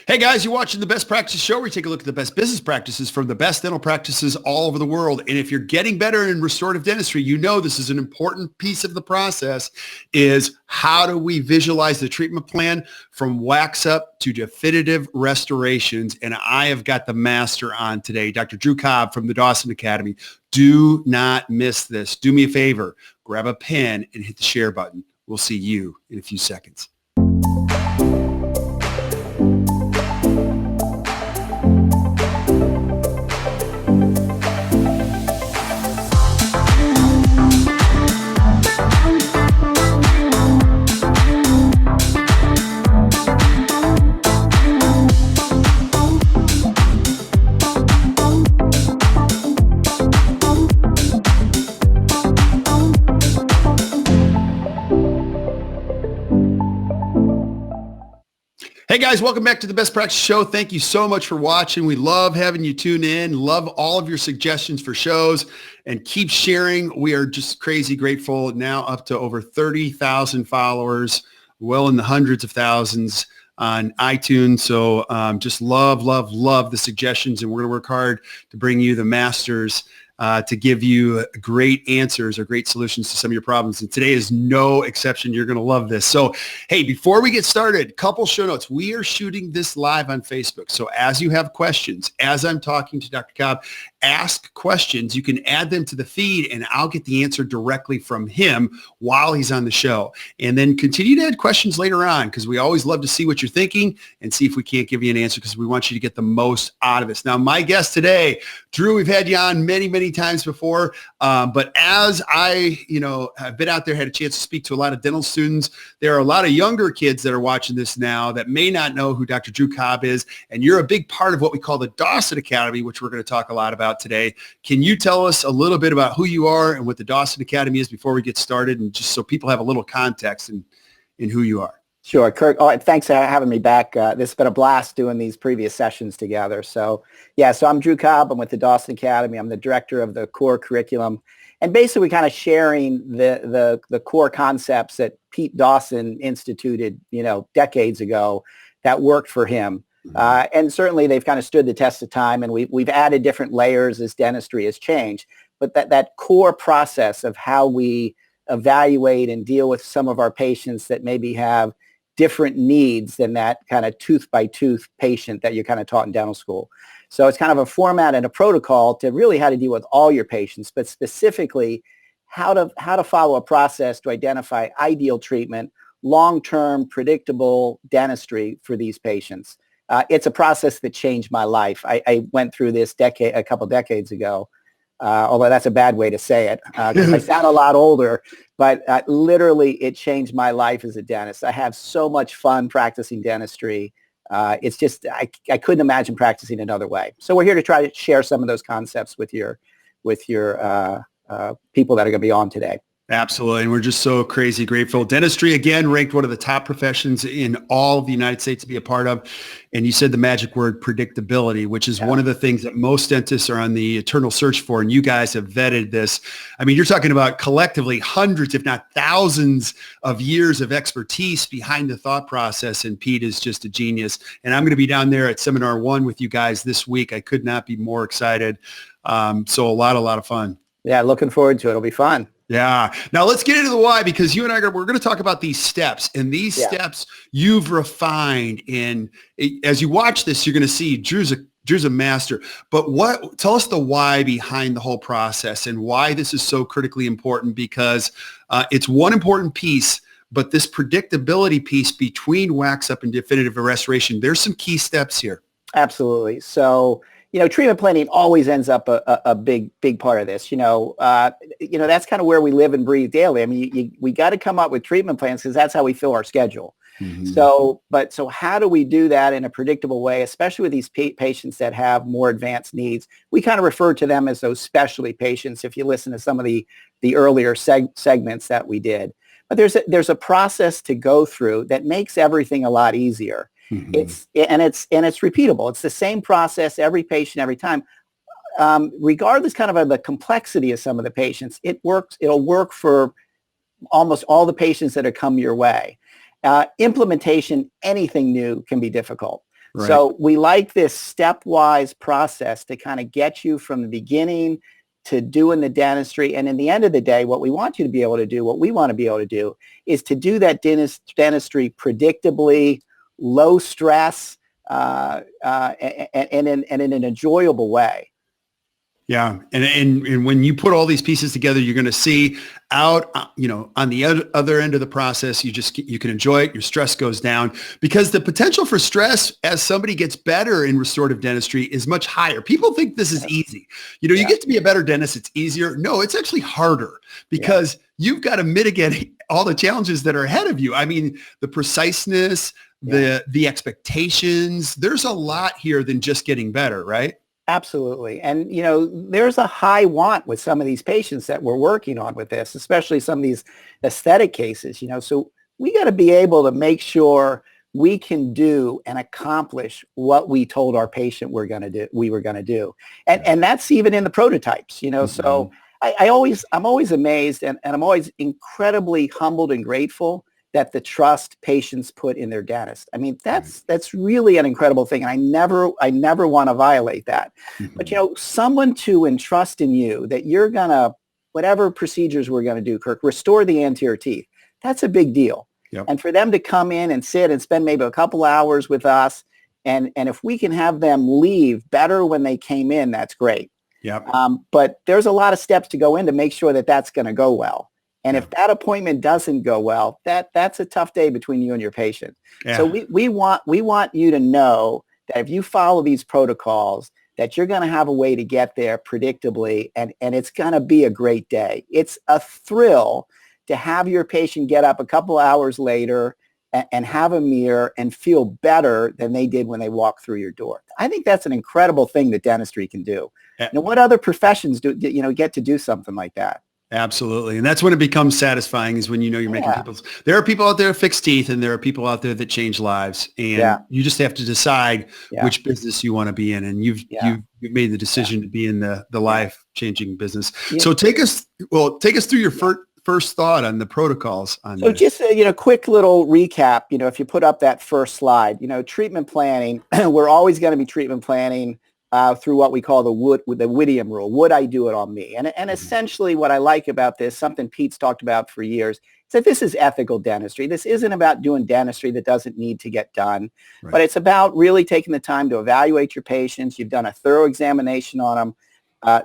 Hey guys, you're watching the Best Practice Show where we take a look at the best business practices from the best dental practices all over the world. And if you're getting better in restorative dentistry, you know this is an important piece of the process is how do we visualize the treatment plan from wax up to definitive restorations. And I have got the master on today, Dr. Drew Cobb from the Dawson Academy. Do not miss this. Do me a favor, grab a pen and hit the share button. We'll see you in a few seconds. Hey guys, welcome back to the Best Practice Show. Thank you so much for watching. We love having you tune in. Love all of your suggestions for shows and keep sharing. We are just crazy grateful. Now up to over 30,000 followers, well in the hundreds of thousands on iTunes. So just love the suggestions, and we're going to work hard to bring you the masters to give you great answers or great solutions to some of your problems. And today is no exception. You're going to love this. So, hey, before we get started, couple show notes. We are shooting this live on Facebook. So as you have questions, as I'm talking to Dr. Cobb, ask questions. You can add them to the feed and I'll get the answer directly from him while he's on the show. And then continue to add questions later on because we always love to see what you're thinking and see if we can't give you an answer because we want you to get the most out of us. Now, my guest today, Drew, we've had you on many times before, but as I, have been out there, had a chance to speak to a lot of dental students, there are a lot of younger kids that are watching this now that may not know who Dr. Drew Cobb is, and you're a big part of what we call the Dawson Academy, which we're going to talk a lot about today. Can you tell us a little bit about who you are and what the Dawson Academy is before we get started, and just so people have a little context in who you are? Sure, Kirk. Oh, thanks for having me back. This has been a blast doing these previous sessions together. So I'm Drew Cobb. I'm with the Dawson Academy. I'm the director of the core curriculum, and basically kind of sharing the core concepts that Pete Dawson instituted, decades ago that worked for him. And certainly they've kind of stood the test of time, and we've added different layers as dentistry has changed. But that core process of how we evaluate and deal with some of our patients that maybe have different needs than that kind of tooth by tooth patient that you're kind of taught in dental school. So it's kind of a format and a protocol to really how to deal with all your patients, but specifically how to follow a process to identify ideal treatment, long-term predictable dentistry for these patients. It's a process that changed my life. I went through this a couple decades ago. Although that's a bad way to say it, because I sound a lot older, but literally it changed my life as a dentist. I have so much fun practicing dentistry. It's just, I couldn't imagine practicing another way. So we're here to try to share some of those concepts with your people that are going to be on today. Absolutely. And we're just so crazy grateful. Dentistry, again, ranked one of the top professions in all of the United States to be a part of. And you said the magic word predictability, which is one of the things that most dentists are on the eternal search for. And you guys have vetted this. I mean, you're talking about collectively hundreds, if not thousands of years of expertise behind the thought process. And Pete is just a genius. And I'm going to be down there at Seminar 1 with you guys this week. I could not be more excited. So a lot of fun. Yeah, looking forward to it. It'll be fun. Yeah. Now let's get into the why, because you and we're going to talk about these steps, and these steps you've refined. And as you watch this, you're going to see Drew's a master. But tell us the why behind the whole process and why this is so critically important, because it's one important piece, but this predictability piece between wax up and definitive restoration, there's some key steps here. Absolutely. So, treatment planning always ends up a big part of this. That's kind of where we live and breathe daily. I mean, we got to come up with treatment plans because that's how we fill our schedule. Mm-hmm. So how do we do that in a predictable way, especially with these patients that have more advanced needs? We kind of refer to them as those specialty patients if you listen to some of the earlier segments that we did. But there's a process to go through that makes everything a lot easier. Mm-hmm. It's repeatable. It's the same process every patient, every time. Regardless kind of the complexity of some of the patients, it'll work for almost all the patients that have come your way. Implementation, anything new can be difficult. Right. So we like this stepwise process to kind of get you from the beginning to doing the dentistry. And in the end of the day, what we want you to be able to do, what we want to be able to do, is to do that dentistry predictably, low stress, and in an enjoyable way. Yeah. And when you put all these pieces together, you're going to see out, on the other end of the process, you can enjoy it. Your stress goes down, because the potential for stress as somebody gets better in restorative dentistry is much higher. People think this is easy. You get to be a better dentist. It's easier. No, it's actually harder, because you've got to mitigate all the challenges that are ahead of you. I mean, the preciseness, the expectations, there's a lot here than just getting better, right? Absolutely. And, there's a high want with some of these patients that we're working on with this, especially some of these aesthetic cases, so we got to be able to make sure we can do and accomplish what we told our patient we were going to do. And that's even in the prototypes, so I'm always amazed and I'm always incredibly humbled and grateful that the trust patients put in their dentist. I mean, that's really an incredible thing. And I never want to violate that. But, someone to entrust in you that you're going to, whatever procedures we're going to do, Kirk, restore the anterior teeth. That's a big deal. Yep. And for them to come in and sit and spend maybe a couple hours with us, and if we can have them leave better when they came in, that's great. Yep. But there's a lot of steps to go in to make sure that that's going to go well. And if that appointment doesn't go well, that's a tough day between you and your patient. Yeah. So we want you to know that if you follow these protocols, that you're going to have a way to get there predictably, and it's going to be a great day. It's a thrill to have your patient get up a couple hours later and have a mirror and feel better than they did when they walked through your door. I think that's an incredible thing that dentistry can do. Yeah. Now, what other professions get to do something like that? Absolutely. And that's when it becomes satisfying, is when you're making there are people out there that fix teeth, and there are people out there that change lives, and you just have to decide which business you want to be in. And you've made the decision to be in the life-changing business. Yeah. So take us through your first thought on the protocols on this. Just quick little recap, if you put up that first slide, treatment planning, we're always going to be treatment planning through what we call the Whittiam rule. Would I do it on me? And essentially what I like about this, something Pete's talked about for years, is that this is ethical dentistry. This isn't about doing dentistry that doesn't need to get done, but it's about really taking the time to evaluate your patients. You've done a thorough examination on them.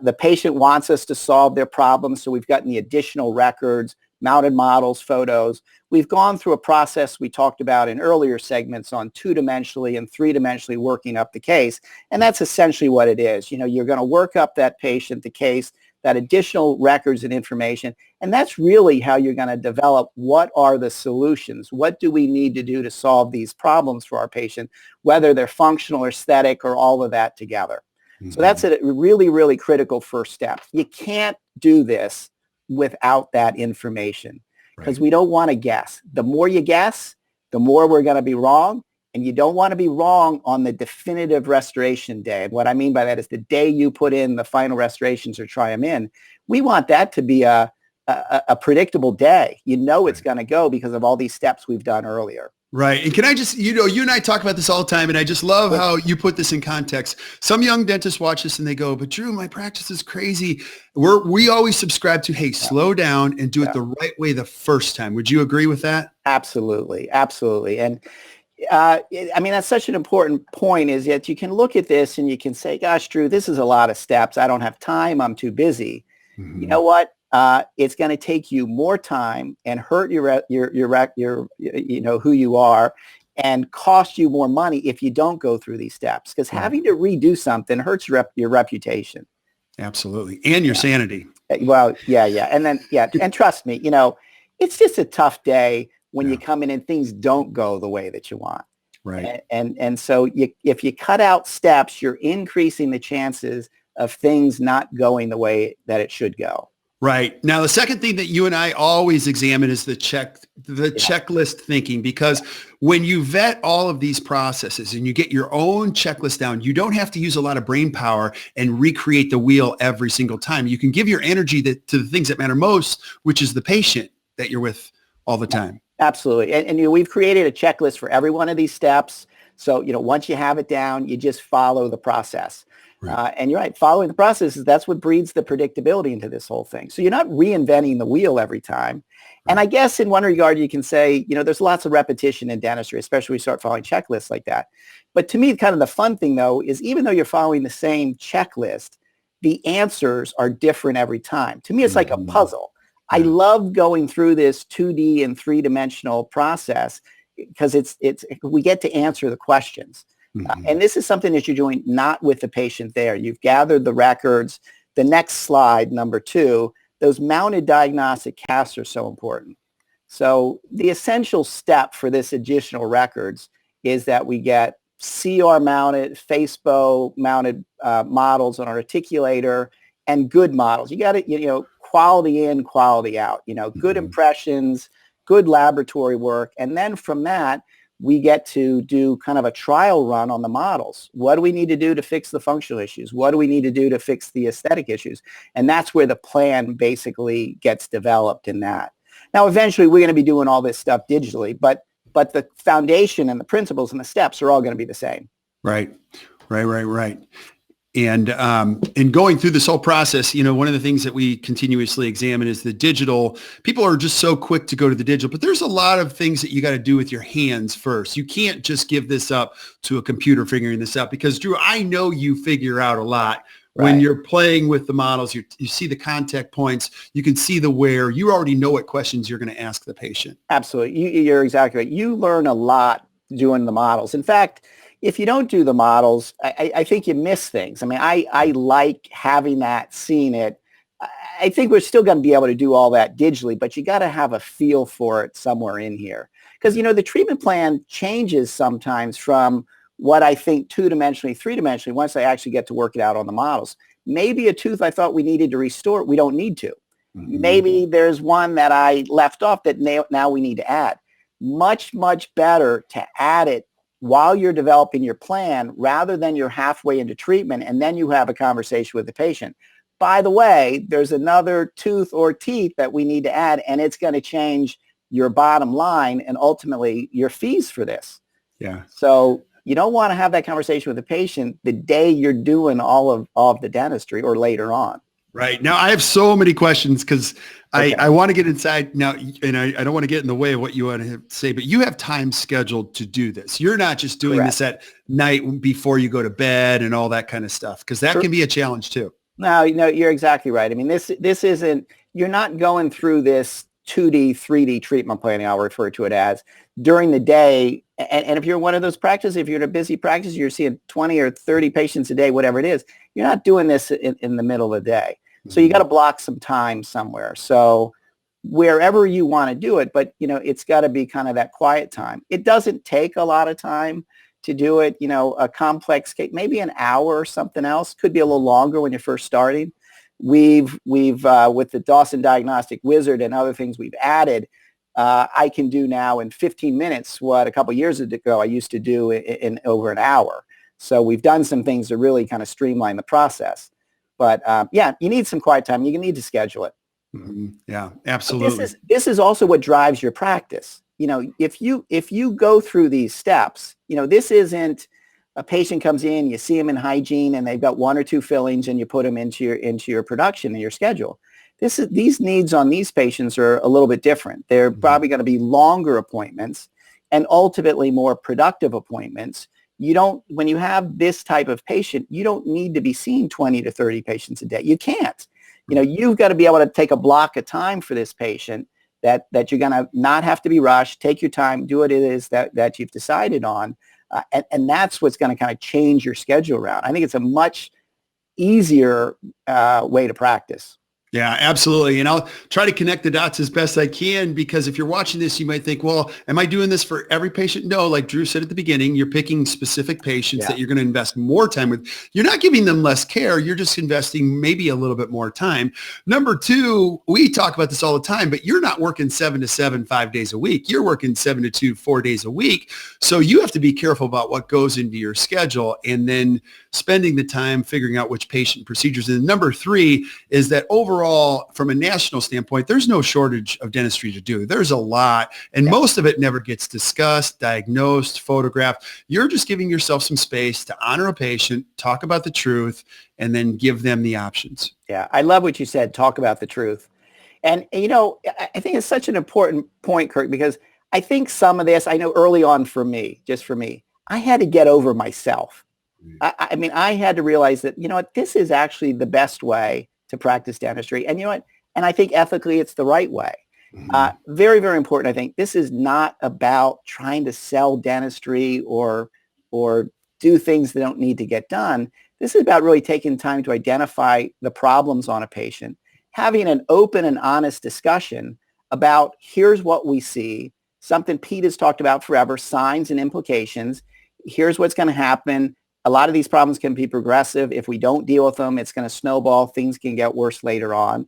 The patient wants us to solve their problems, so we've gotten the additional records, mounted models, photos. We've gone through a process we talked about in earlier segments on 2-dimensionally and 3-dimensionally working up the case. And that's essentially what it is. You're going to work up that patient, the case, that additional records and information. And that's really how you're going to develop what are the solutions. What do we need to do to solve these problems for our patient, whether they're functional or aesthetic or all of that together. Mm-hmm. So that's a really, really critical first step. You can't do this without that information, because we don't want to guess. The more you guess, the more we're going to be wrong, and you don't want to be wrong on the definitive restoration day. And what I mean by that is the day you put in the final restorations or try them in. We want that to be a predictable day. It's going to go because of all these steps we've done earlier. Right. And can I just, you and I talk about this all the time, and I just love how you put this in context. Some young dentists watch this and they go, but Drew, my practice is crazy. We always subscribe to, hey, slow down and do it the right way the first time. Would you agree with that? Absolutely. Absolutely. And that's such an important point, is that you can look at this and you can say, gosh, Drew, this is a lot of steps. I don't have time. I'm too busy. Mm-hmm. You know what? It's going to take you more time and hurt your who you are, and cost you more money if you don't go through these steps, because having to redo something hurts your reputation. Absolutely. And your sanity. Well, and then, and trust me, it's just a tough day when you come in and things don't go the way that you want. Right. And so if you cut out steps, you're increasing the chances of things not going the way that it should go. Right. Now, the second thing that you and I always examine is the checklist thinking, because when you vet all of these processes and you get your own checklist down, you don't have to use a lot of brain power and recreate the wheel every single time. You can give your energy to the things that matter most, which is the patient that you're with all the time. Absolutely. And we've created a checklist for every one of these steps. So, once you have it down, you just follow the process. Right. And you're right, following the process that's what breeds the predictability into this whole thing. So you're not reinventing the wheel every time. And I guess in one regard, you can say, there's lots of repetition in dentistry, especially when you start following checklists like that. But to me, kind of the fun thing, though, is even though you're following the same checklist, the answers are different every time. To me, it's like a puzzle. I love going through this 2D and three-dimensional process because we get to answer the questions. And this is something that you're doing not with the patient there. You've gathered the records. The next slide, number 2, those mounted diagnostic casts are so important. So the essential step for this additional records is that we get CR mounted, FaceBow mounted models on our articulator and good models. You got to, quality in, quality out, good impressions, good laboratory work. And then from that, we get to do kind of a trial run on the models. What do we need to do to fix the functional issues? What do we need to do to fix the aesthetic issues? And that's where the plan basically gets developed in that. Now, eventually, we're going to be doing all this stuff digitally, but the foundation and the principles and the steps are all going to be the same. Right. And in going through this whole process, one of the things that we continuously examine is the digital. People are just so quick to go to the digital, but there's a lot of things that you got to do with your hands first. You can't just give this up to a computer figuring this out because, Drew, I know you figure out a lot. When you're playing with the models, you see the contact points, you can see the wear, you already know what questions you're going to ask the patient. Absolutely. You're exactly right. You learn a lot doing the models. In fact, if you don't do the models, I think you miss things. I mean, I like having that, seeing it. I think we're still going to be able to do all that digitally, but you got to have a feel for it somewhere in here. Because, the treatment plan changes sometimes from what I think two-dimensionally, three-dimensionally, once I actually get to work it out on the models. Maybe a tooth I thought we needed to restore, we don't need to. Maybe there's one that I left off that now we need to add. Much, much better to add it while you're developing your plan rather than you're halfway into treatment and then you have a conversation with the patient. By the way, there's another tooth or teeth that we need to add, and it's going to change your bottom line and ultimately your fees for this. Yeah. So you don't want to have that conversation with the patient the day you're doing all of the dentistry or later on. Right. Now, I have so many questions because I want to get inside now, and I don't want to get in the way of what you want to say, but you have time scheduled to do this. You're not just doing this at night before you go to bed and all that kind of stuff, because that can be a challenge too. No, you're exactly right. I mean, this isn't, you're not going through this 2D, 3D treatment planning, I'll refer to it as, during the day. And if you're one of those practices, if you're in a busy practice, you're seeing 20 or 30 patients a day, whatever it is, you're not doing this in the middle of the day. So you got to block some time somewhere. So wherever you want to do it, but, it's got to be kind of that quiet time. It doesn't take a lot of time to do it. A complex case, maybe an hour or something else, could be a little longer when you're first starting. We've with the Dawson Diagnostic Wizard and other things we've added, I can do now in 15 minutes what a couple of years ago I used to do in over an hour. So we've done some things to really kind of streamline the process. But you need some quiet time. You need to schedule it. Yeah, absolutely. This is also what drives your practice. If you go through these steps, this isn't a patient comes in, you see them in hygiene, and they've got 1 or 2 fillings, and you put them into your production and your schedule. These needs on these patients are a little bit different. They're probably going to be longer appointments and ultimately more productive appointments. When you have this type of patient, you don't need to be seeing 20 to 30 patients a day. You can't. You've got to be able to take a block of time for this patient that you're going to not have to be rushed, take your time, do what it is that you've decided on. And that's what's going to kind of change your schedule around. I think it's a much easier way to practice. Yeah, absolutely. And I'll try to connect the dots as best I can, because if you're watching this, you might think, well, am I doing this for every patient? No, like Drew said at the beginning, you're picking specific patients that you're going to invest more time with. You're not giving them less care. You're just investing maybe a little bit more time. Number 2, we talk about this all the time, but you're not working 7 to 7, 5 days a week. You're working 7 to 2, 4 days a week. So you have to be careful about what goes into your schedule and then spending the time figuring out which patient procedures. And number 3 is that overall overall, from a national standpoint, there's no shortage of dentistry to do. There's a lot, and most of it never gets discussed, diagnosed, photographed. You're just giving yourself some space to honor a patient, talk about the truth, and then give them the options. Yeah, I love what you said, talk about the truth. And, I think it's such an important point, Kirk, because I think some of this, I know early on for me, I had to get over myself. I mean, I had to realize that, this is actually the best way to practice dentistry. And and I think ethically it's the right way. Very, very important. I think this is not about trying to sell dentistry or do things that don't need to get done. This is about really taking time to identify the problems on a patient, having an open and honest discussion about here's what we see, something Pete has talked about forever, signs and implications. Here's what's going to happen. A lot of these problems can be progressive. If we don't deal with them, it's going to snowball. Things can get worse later on.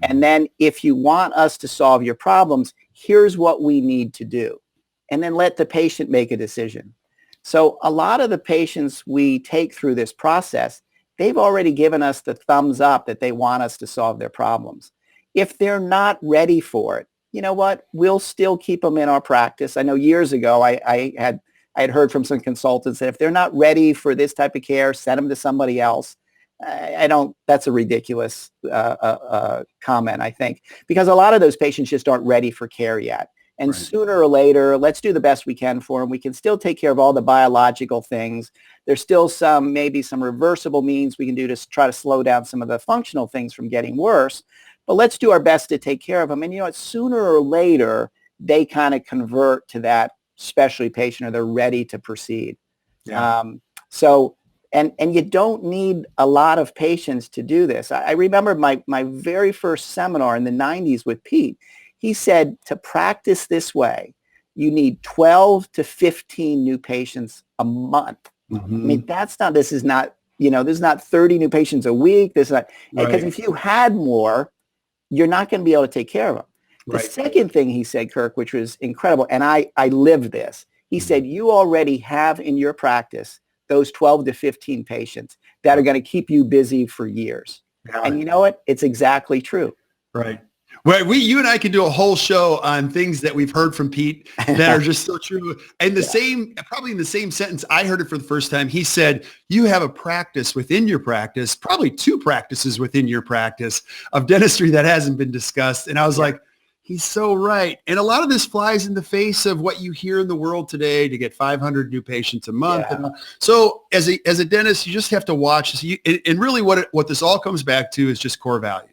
And then if you want us to solve your problems, here's what we need to do. And then let the patient make a decision. So a lot of the patients we take through this process, they've already given us the thumbs up that they want us to solve their problems. If they're not ready for it, you know what? We'll still keep them in our practice. I know years ago I had heard from some consultants that if they're not ready for this type of care, send them to somebody else. That's a ridiculous comment, I think, because a lot of those patients just aren't ready for care yet. And sooner or later, let's do the best we can for them. We can still take care of all the biological things. There's still maybe some reversible means we can do to try to slow down some of the functional things from getting worse. But let's do our best to take care of them. And sooner or later, they kind of convert to that specialty patient or they're ready to proceed. Yeah. And you don't need a lot of patients to do this. I remember my very first seminar in the 90s with Pete. He said to practice this way, you need 12 to 15 new patients a month. I mean, this is not 30 new patients a week. Because if you had more, you're not going to be able to take care of them. The second thing he said, Kirk, which was incredible, and I lived this, he said, you already have in your practice those 12 to 15 patients that are going to keep you busy for years. And you know what? It's exactly true. Right. Well, you and I can do a whole show on things that we've heard from Pete that are just so true. And probably in the same sentence, I heard it for the first time. He said, you have a practice within your practice, probably two practices within your practice of dentistry that hasn't been discussed. And I was like, he's so right. And a lot of this flies in the face of what you hear in the world today to get 500 new patients a month. Yeah. And so as a dentist, you just have to watch this. And really what this all comes back to is just core values.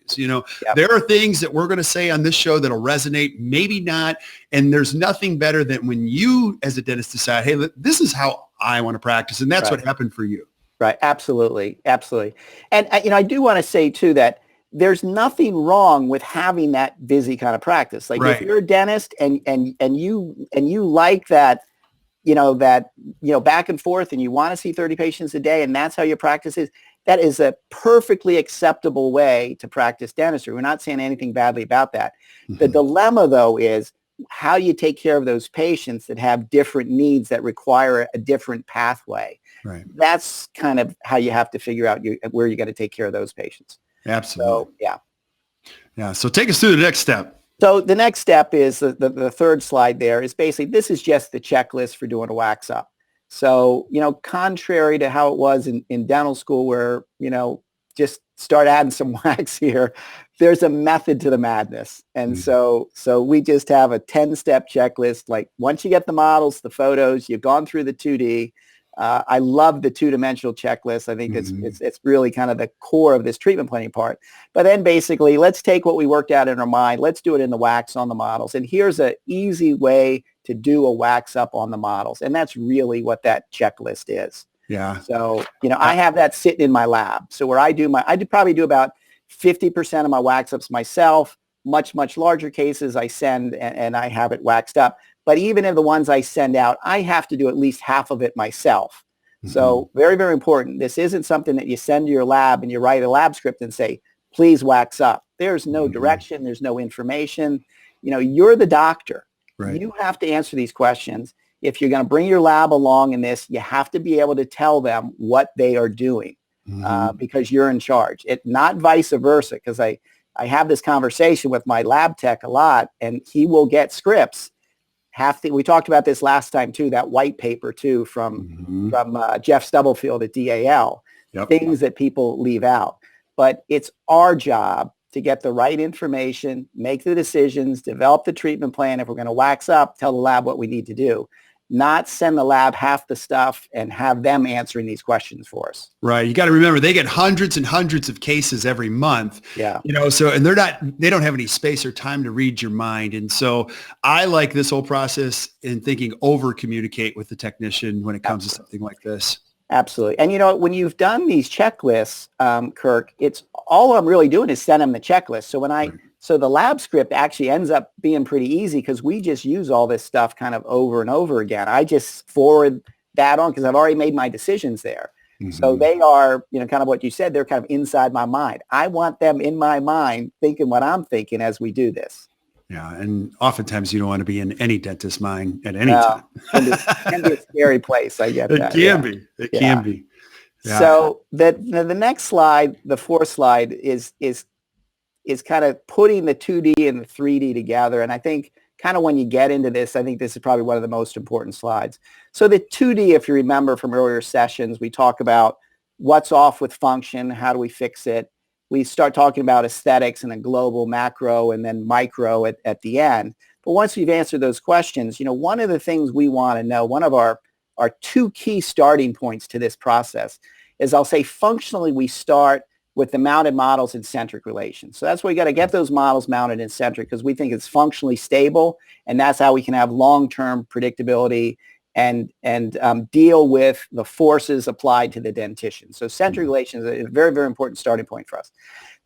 There are things that we're going to say on this show that'll resonate, maybe not. And there's nothing better than when you as a dentist decide, hey, this is how I want to practice. And that's what happened for you. Right. Absolutely. Absolutely. And I do want to say too that there's nothing wrong with having that busy kind of practice. Like if you're a dentist and you like that, back and forth and you want to see 30 patients a day and that's how your practice is, that is a perfectly acceptable way to practice dentistry. We're not saying anything badly about that. The dilemma though is how you take care of those patients that have different needs that require a different pathway. Right. That's kind of how you have to figure out where you got to take care of those patients. Absolutely. So, yeah. So take us through the next step. So the next step is the third slide there is basically, this is just the checklist for doing a wax up. So, contrary to how it was in dental school where, just start adding some wax here, there's a method to the madness. And so we just have a 10-step checklist. Like once you get the models, the photos, you've gone through the 2D. I love the two-dimensional checklist. I think it's really kind of the core of this treatment planning part. But then basically, let's take what we worked out in our mind. Let's do it in the wax on the models. And here's an easy way to do a wax up on the models. And that's really what that checklist is. Yeah. So, I have that sitting in my lab. So where I probably do about 50% of my wax ups myself. Much, much larger cases I send and I have it waxed up. But even in the ones I send out, I have to do at least half of it myself. So very, very important. This isn't something that you send to your lab and you write a lab script and say, please wax up. There's no direction. There's no information. You're the doctor. Right. You have to answer these questions. If you're going to bring your lab along in this, you have to be able to tell them what they are doing because you're in charge. Not vice versa, because I have this conversation with my lab tech a lot, and he will get scripts. We talked about this last time too, that white paper too from Jeff Stubblefield at DAL, things that people leave out. But it's our job to get the right information, make the decisions, develop the treatment plan. If we're going to wax up, tell the lab what we need to do. Not send the lab half the stuff and have them answering these questions for us. Right. You got to remember, they get hundreds and hundreds of cases every month. Yeah. So, and they don't have any space or time to read your mind. And so I like this whole process in thinking over communicate with the technician when it comes to something like this. Absolutely. And when you've done these checklists, Kirk, it's all I'm really doing is send them the checklist. So so the lab script actually ends up being pretty easy because we just use all this stuff kind of over and over again. I just forward that on because I've already made my decisions there. So they are, kind of what you said, they're kind of inside my mind. I want them in my mind thinking what I'm thinking as we do this. Yeah. And oftentimes you don't want to be in any dentist's mind at any time. It can be a scary place. I get that. It can be. Yeah. So the next slide, the fourth slide is kind of putting the 2D and the 3D together. And I think kind of when you get into this, I think this is probably one of the most important slides. So the 2D, if you remember from earlier sessions, we talk about what's off with function, how do we fix it? We start talking about aesthetics and a global, macro, and then micro at the end. But once we've answered those questions, one of the things we want to know, one of our two key starting points to this process is, I'll say functionally, we start with the mounted models in centric relations. So that's why we got to get those models mounted in centric because we think it's functionally stable, and that's how we can have long-term predictability and deal with the forces applied to the dentition. So centric relations is a very, very important starting point for us.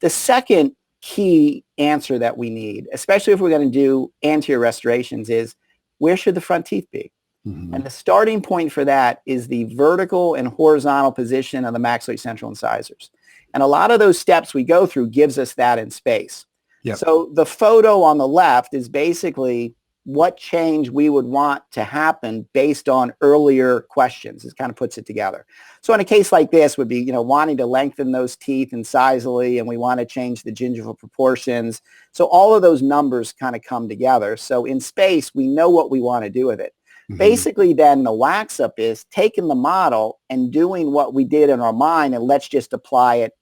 The second key answer that we need, especially if we're going to do anterior restorations, is where should the front teeth be? And the starting point for that is the vertical and horizontal position of the maxillary central incisors. And a lot of those steps we go through gives us that in space. Yep. So the photo on the left is basically what change we would want to happen based on earlier questions. It kind of puts it together. So in a case like this would be, wanting to lengthen those teeth incisally, and we want to change the gingival proportions. So all of those numbers kind of come together. So in space, we know what we want to do with it. Basically, then the wax up is taking the model and doing what we did in our mind, and let's just apply it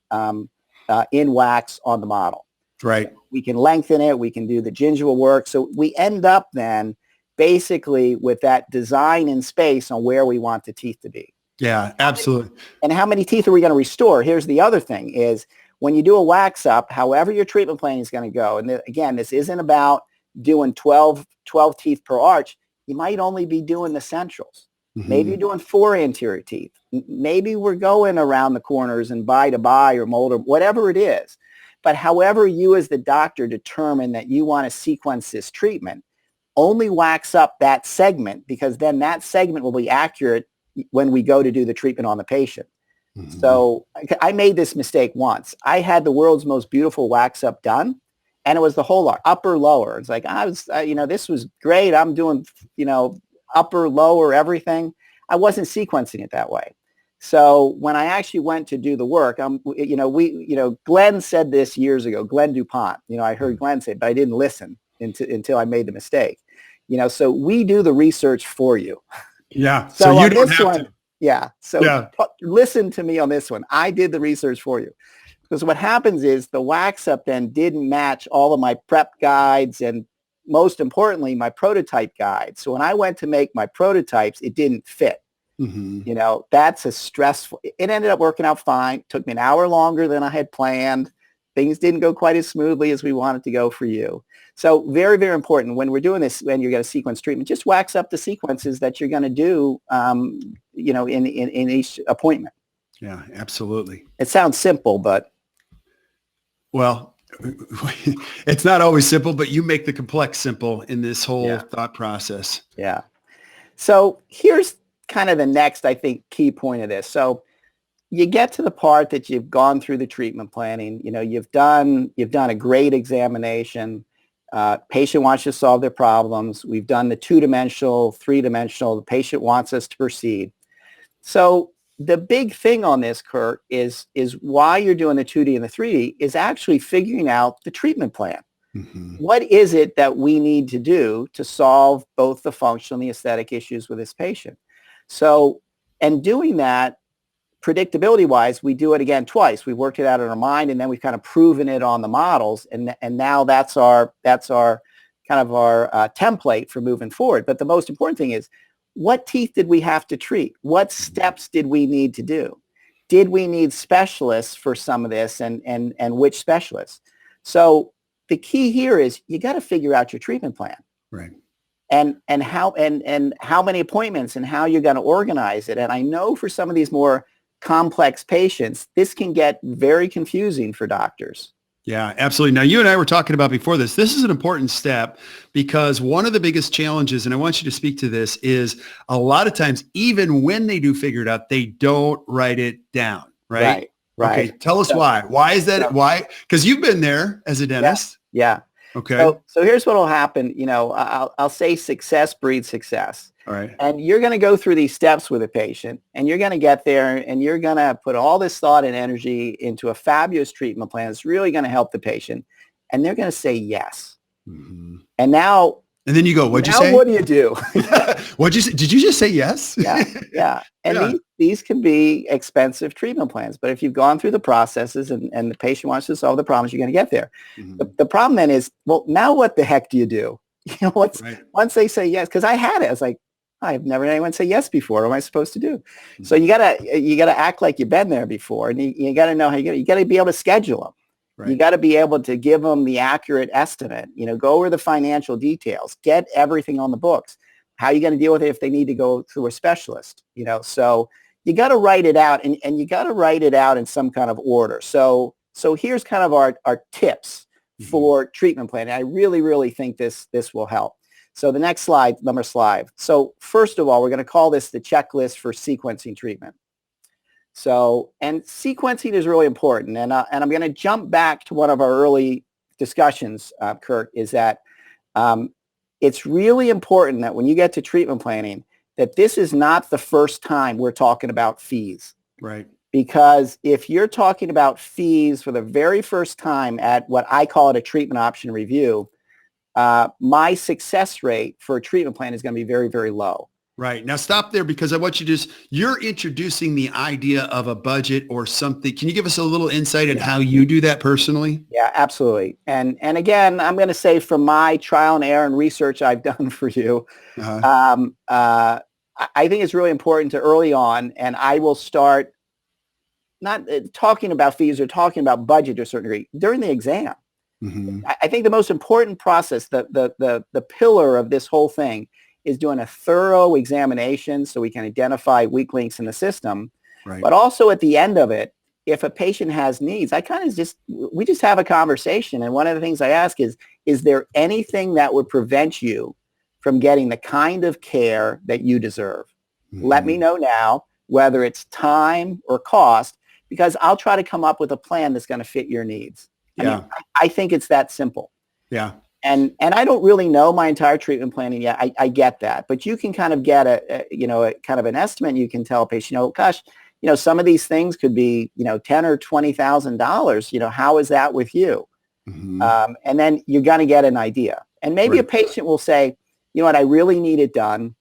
in wax on the model. Right. We can lengthen it. We can do the gingival work. So we end up then basically with that design in space on where we want the teeth to be. Yeah, absolutely. And how many teeth are we going to restore? Here's the other thing is when you do a wax up, however your treatment plan is going to go, and again, this isn't about doing 12 teeth per arch. You might only be doing the centrals. Maybe you're doing 4 anterior teeth. Maybe we're going around the corners and bye to bye or mold or whatever it is. But however you as the doctor determine that you want to sequence this treatment, only wax up that segment because then that segment will be accurate when we go to do the treatment on the patient. So I made this mistake once. I had the world's most beautiful wax up done. And it was the whole upper, lower. It's like, this was great. I'm doing, upper, lower, everything. I wasn't sequencing it that way. So when I actually went to do the work, Glenn said this years ago, Glenn DuPont, I heard Glenn say it, but I didn't listen until I made the mistake. So we do the research for you. Yeah. So you don't have to. Yeah. So listen to me on this one. I did the research for you. Because what happens is the wax up then didn't match all of my prep guides and most importantly, my prototype guides. So when I went to make my prototypes, it didn't fit. That's a stressful, it ended up working out fine. It took me an hour longer than I had planned. Things didn't go quite as smoothly as we wanted to go for you. So very, very important when we're doing this, when you're going to sequence treatment, just wax up the sequences that you're going to do, in each appointment. Yeah, absolutely. It sounds simple, but. Well, it's not always simple, but you make the complex simple in this whole thought process. Yeah. So here's kind of the next, I think, key point of this. So you get to the part that you've gone through the treatment planning. You've done a great examination. Patient wants you to solve their problems. We've done the 2-dimensional, 3-dimensional. The patient wants us to proceed. So the big thing on this, Kurt, is why you're doing the 2D and the 3D is actually figuring out the treatment plan. Mm-hmm. What is it that we need to do to solve both the functional and the aesthetic issues with this patient? So, and doing that, predictability-wise, we do it again twice. We worked it out in our mind, and then we've kind of proven it on the models, and now that's our kind of our template for moving forward. But the most important thing is, what teeth did we have to treat? What steps did we need to do? Did we need specialists for some of this, and which specialists? So the key here is you got to figure out your treatment plan. Right. And how many appointments and how you're going to organize it. And I know for some of these more complex patients, this can get very confusing for doctors. Yeah, absolutely. Now, you and I were talking about before this is an important step, because one of the biggest challenges, and I want you to speak to this, is a lot of times, even when they do figure it out, they don't write it down, right? Right. Okay, tell us why. Why is that? Why? Because you've been there as a dentist. Yeah. Okay. So here's what will happen. I'll say success breeds success. All right. And you're going to go through these steps with a patient, and you're going to get there, and you're going to put all this thought and energy into a fabulous treatment plan that's really going to help the patient, and they're going to say yes. Mm-hmm. And now, and then you go, what'd you say? Now what do you do? What'd you say? Did you just say yes? Yeah. And these can be expensive treatment plans, but if you've gone through the processes and the patient wants to solve the problems, you're going to get there. Mm-hmm. The problem then is, well, now what the heck do you do? Once they say yes, because I had it, I was like, I've never had anyone say yes before. What am I supposed to do? Mm-hmm. So you gotta act like you've been there before, and you gotta know how you gotta be able to schedule them. Right. You got to be able to give them the accurate estimate, go over the financial details, get everything on the books. How are you going to deal with it if they need to go through a specialist? So you got to write it out, and you got to write it out in some kind of order. So here's kind of our tips for treatment planning. I really, really think this will help. So the next slide. So first of all, we're going to call this the checklist for sequencing treatment. So, and sequencing is really important. And I'm going to jump back to one of our early discussions, Kurt, is that it's really important that when you get to treatment planning, that this is not the first time we're talking about fees. Right. Because if you're talking about fees for the very first time at what I call it a treatment option review, my success rate for a treatment plan is going to be very, very low. Right. Now stop there, because I want you you're introducing the idea of a budget or something. Can you give us a little insight on how you do that personally? Yeah, absolutely. And again, I'm going to say from my trial and error and research I've done for you, I think it's really important to early on, and I will start not talking about fees or talking about budget to a certain degree during the exam. Mm-hmm. I think the most important process, the pillar of this whole thing, is doing a thorough examination so we can identify weak links in the system. Right. But also at the end of it, if a patient has needs, we just have a conversation. And one of the things I ask is there anything that would prevent you from getting the kind of care that you deserve? Mm-hmm. Let me know now, whether it's time or cost, because I'll try to come up with a plan that's going to fit your needs. I think it's that simple. Yeah. And I don't really know my entire treatment planning yet. I get that, but you can kind of get a kind of an estimate. You can tell a patient, some of these things could be, $10,000 or $20,000. How is that with you? Mm-hmm. And then you're going to get an idea. And maybe a patient will say, I really need it done,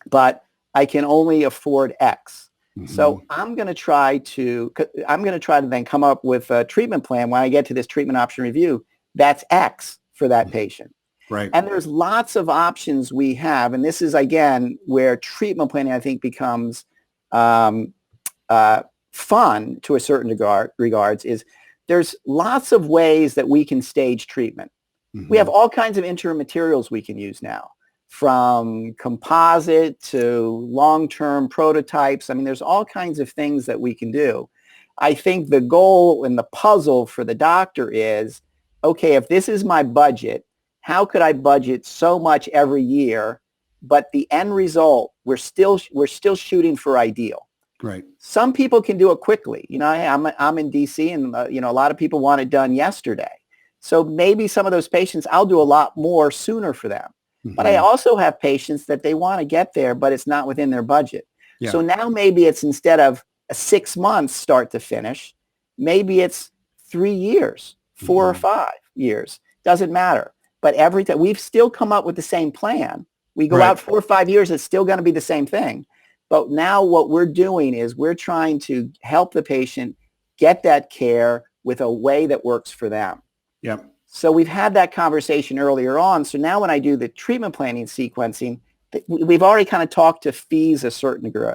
but I can only afford X. Mm-hmm. So I'm going to try to then come up with a treatment plan when I get to this treatment option review. That's X for that patient. Right. And there's lots of options we have. And this is, again, where treatment planning, I think, becomes fun to a certain regards, is there's lots of ways that we can stage treatment. Mm-hmm. We have all kinds of interim materials we can use now, from composite to long-term prototypes. I mean, there's all kinds of things that we can do. I think the goal and the puzzle for the doctor is, okay, if this is my budget, how could I budget so much every year, but the end result, we're still shooting for ideal. Right. Some people can do it quickly. I'm in DC, and a lot of people want it done yesterday. So maybe some of those patients, I'll do a lot more sooner for them. Mm-hmm. But I also have patients that they want to get there, but it's not within their budget. Yeah. So now maybe it's instead of a 6 months start to finish, maybe it's 3 years, 4 or 5 years. Doesn't matter. But every time we've still come up with the same plan. We go out 4 or 5 years, it's still going to be the same thing. But now what we're doing is we're trying to help the patient get that care with a way that works for them. Yep. So we've had that conversation earlier on. So now when I do the treatment planning sequencing, we've already kind of talked to fees a certain degree.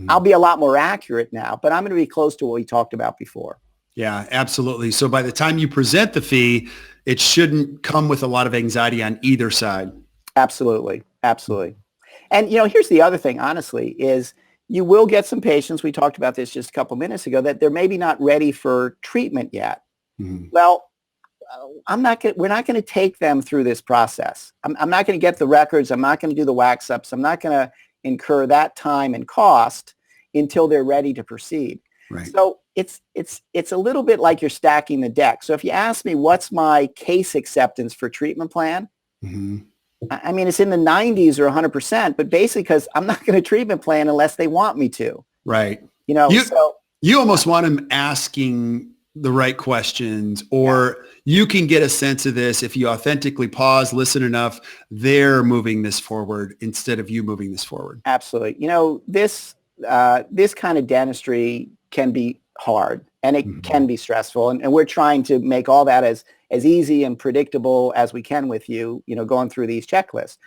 I'll be a lot more accurate now, but I'm going to be close to what we talked about before. Yeah, absolutely. So by the time you present the fee, it shouldn't come with a lot of anxiety on either side. Absolutely. Absolutely. And, here's the other thing, honestly, is you will get some patients, we talked about this just a couple minutes ago, that they're maybe not ready for treatment yet. Well, we're not going to take them through this process. I'm not going to get the records. I'm not going to do the wax ups. I'm not going to incur that time and cost until they're ready to proceed. Right. So it's a little bit like you're stacking the deck. So if you ask me what's my case acceptance for treatment plan, I mean, it's in the 90s or 100%, but basically because I'm not going to treatment plan unless they want me to. Right. So you almost want them asking the right questions, or you can get a sense of this if you authentically pause, listen enough, they're moving this forward instead of you moving this forward. Absolutely. This kind of dentistry can be hard and it can be stressful. And we're trying to make all that as easy and predictable as we can with you, going through these checklists.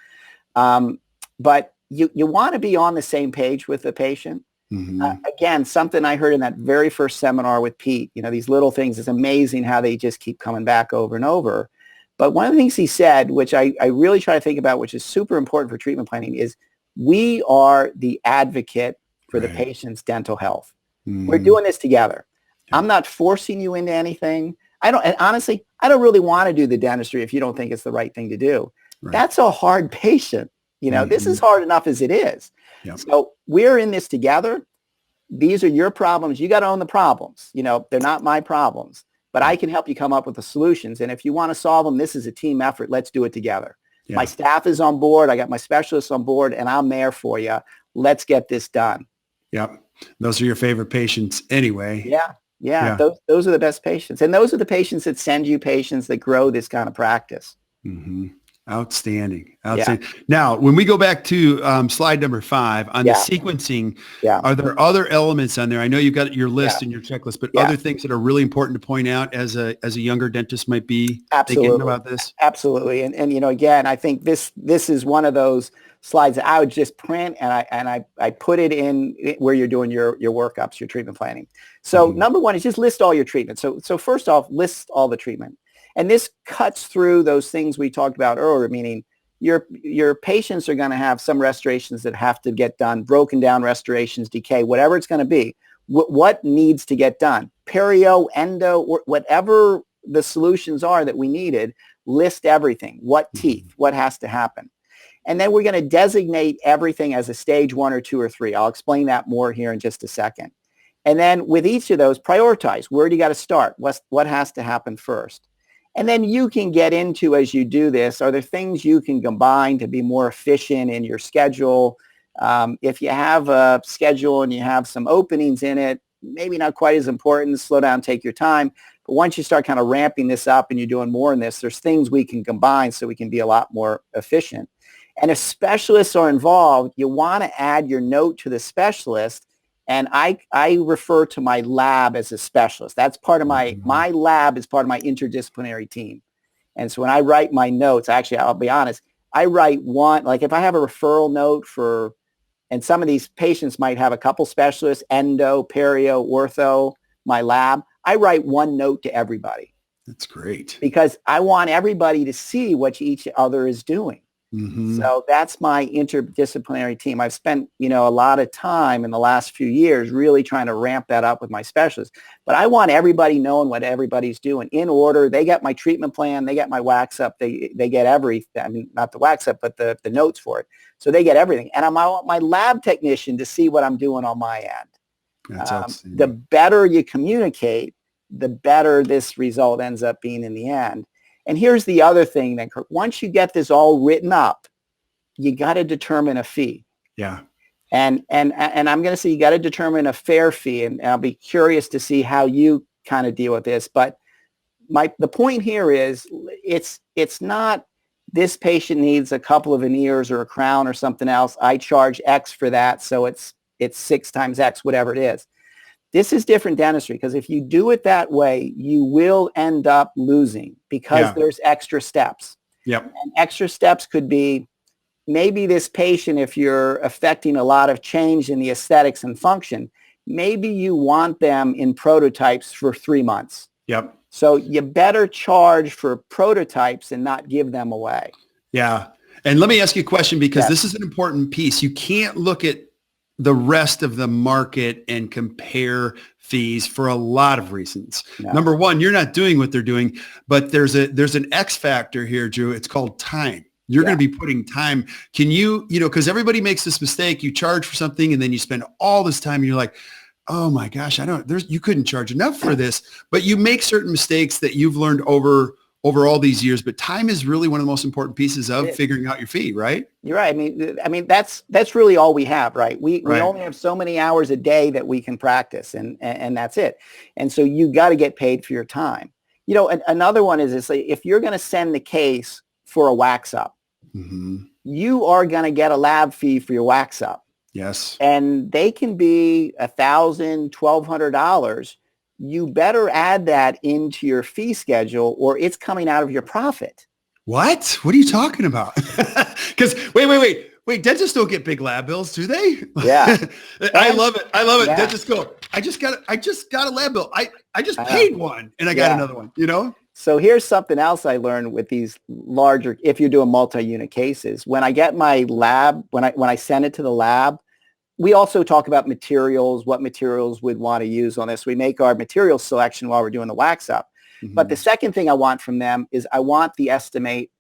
But you want to be on the same page with the patient. Again, something I heard in that very first seminar with Pete, these little things, it's amazing how they just keep coming back over and over. But one of the things he said, which I really try to think about, which is super important for treatment planning, is we are the advocate for the patient's dental health. We're doing this together. I'm not forcing you into anything. Honestly, I don't really want to do the dentistry if you don't think it's the right thing to do. Right. That's a hard patient. This is hard enough as it is. Yep. So we're in this together. These are your problems. You got to own the problems. They're not my problems, but I can help you come up with the solutions. And if you want to solve them, this is a team effort. Let's do it together. Yeah. My staff is on board. I got my specialists on board, and I'm there for you. Let's get this done. Yep. Those are your favorite patients anyway. Yeah. Those are the best patients. And those are the patients that send you patients that grow this kind of practice. Outstanding. Yeah. Now, when we go back to slide number 5 on the sequencing, are there other elements on there? I know you've got your list and your checklist, but other things that are really important to point out as a younger dentist might be thinking about this? Absolutely. And again, I think this is one of those slides that I would just print and I put it in where you're doing your workups, your treatment planning. So number one is just list all your treatment. So first off, list all the treatment. And this cuts through those things we talked about earlier, meaning your patients are going to have some restorations that have to get done, broken down restorations, decay, whatever it's going to be. What needs to get done? Perio, endo, whatever the solutions are that we needed, list everything. What teeth? What has to happen? And then we're going to designate everything as a stage 1 or 2 or 3. I'll explain that more here in just a second. And then with each of those, prioritize. Where do you got to start? What has to happen first? And then you can get into, as you do this, are there things you can combine to be more efficient in your schedule? If you have a schedule and you have some openings in it, maybe not quite as important, slow down, take your time. But once you start kind of ramping this up and you're doing more in this, there's things we can combine so we can be a lot more efficient. And if specialists are involved, you want to add your note to the specialist. And I refer to my lab as a specialist. That's part of my lab is part of my interdisciplinary team. And so when I write my notes, actually, I'll be honest, I write one, like if I have a referral note and some of these patients might have a couple specialists, endo, perio, ortho, my lab, I write one note to everybody. That's great. Because I want everybody to see what each other is doing. So that's my interdisciplinary team. I've spent, a lot of time in the last few years really trying to ramp that up with my specialists. But I want everybody knowing what everybody's doing in order. They get my treatment plan. They get my wax up. They get everything. I mean, not the wax up, but the notes for it. So they get everything. And I want my lab technician to see what I'm doing on my end. That's the better you communicate, the better this result ends up being in the end. And here's the other thing then, Kirk. Once you get this all written up, you got to determine a fee. Yeah. And I'm going to say you got to determine a fair fee, and I'll be curious to see how you kind of deal with this. But the point here is it's not this patient needs a couple of veneers or a crown or something else. I charge X for that, so it's 6 times X, whatever it is. This is different dentistry, because if you do it that way, you will end up losing because there's extra steps. Yep. And extra steps could be maybe this patient, if you're affecting a lot of change in the aesthetics and function, maybe you want them in prototypes for 3 months. Yep. So you better charge for prototypes and not give them away. Yeah. And let me ask you a question, because this is an important piece. You can't look at the rest of the market and compare fees for a lot of reasons. No. Number one, you're not doing what they're doing, but there's an X factor here, Drew. It's called time. You're going to be putting time. Can you know, because everybody makes this mistake. You charge for something and then you spend all this time and you're like, oh my gosh, you couldn't charge enough for this, but you make certain mistakes that you've learned over all these years. But time is really one of the most important pieces of figuring out your fee, right? You're right. I mean, that's really all we have, right? We only have so many hours a day that we can practice, and that's it. And so you got to get paid for your time. You know, another one is if you're going to send the case for a wax up, you are going to get a lab fee for your wax up. Yes. And they can be $1,000, $1,200. You better add that into your fee schedule, or it's coming out of your profit. What? What are you talking about? Because wait, dentists don't get big lab bills, do they? Yeah. I love it. Yeah. Dentists go, I just got a lab bill. I just paid one and I got another one, you know? So here's something else I learned with these larger, if you're doing multi-unit cases, when I get my lab, when I send it to the lab, we also talk about materials, what materials we'd want to use on this. We make our material selection while we're doing the wax up. But the second thing I want from them is I want the estimate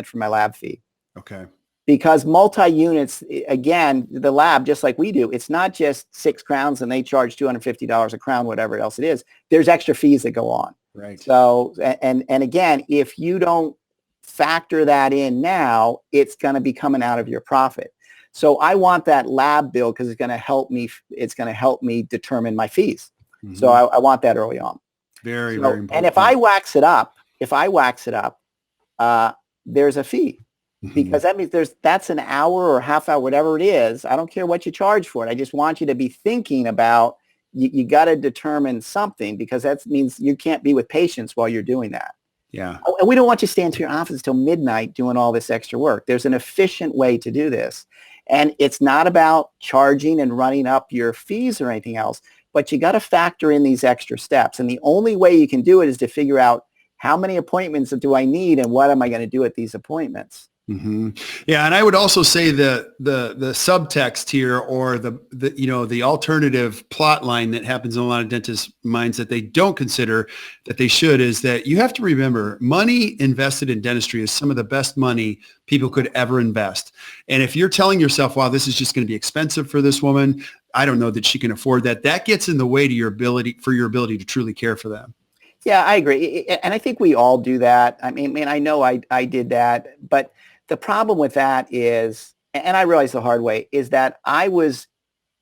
for my lab fee. Okay. Because multi-units, again, the lab, just like we do, it's not just 6 crowns and they charge $250 a crown, whatever else it is. There's extra fees that go on. Right. So, and again, if you don't factor that in now, it's going to be coming out of your profit. So I want that lab bill because it's going to help me. It's going to help me determine my fees. So I want that early on. Very important. And if I wax it up, there's a fee, because that means that's an hour or half hour, whatever it is. I don't care what you charge for it. I just want you to be thinking about, you got to determine something, because that means you can't be with patients while you're doing that. Yeah. And we don't want you staying to your office till midnight doing all this extra work. There's an efficient way to do this. And it's not about charging and running up your fees or anything else, but you got to factor in these extra steps. And the only way you can do it is to figure out, how many appointments do I need and what am I going to do at these appointments? Yeah, and I would also say the subtext here, or the alternative plot line that happens in a lot of dentists' minds that they don't consider that they should, is that you have to remember, money invested in dentistry is some of the best money people could ever invest. And if you're telling yourself, wow, this is just going to be expensive for this woman, I don't know that she can afford that. That gets in the way to your ability to truly care for them. Yeah, I agree. And I think we all do that. I mean, I know I did that, but the problem with that is, and I realized the hard way, is that I was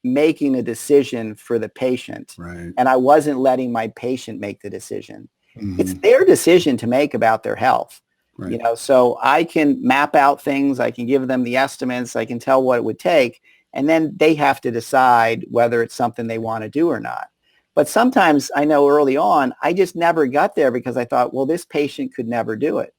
making a decision for the patient, right, and I wasn't letting my patient make the decision. It's their decision to make about their health. Right. You know, so I can map out things, I can give them the estimates, I can tell what it would take, and then they have to decide whether it's something they want to do or not. But sometimes I know early on, I just never got there because I thought, well, this patient could never do it.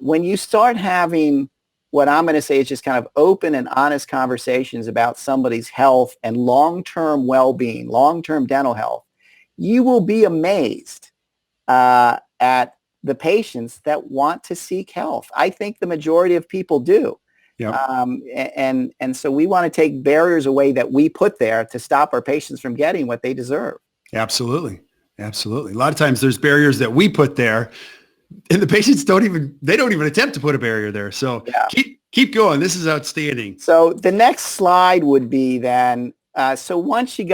When you start having what I'm going to say is just kind of open and honest conversations about somebody's health and long-term well-being, long-term dental health, you will be amazed at the patients that want to seek health. I think the majority of people do. Yep. And so we want to take barriers away that we put there to stop our patients from getting what they deserve. Absolutely. Absolutely. A lot of times there's barriers that we put there, and the patients don't even attempt to put a barrier there. So keep going. This is outstanding. So the next slide would be then, so once you've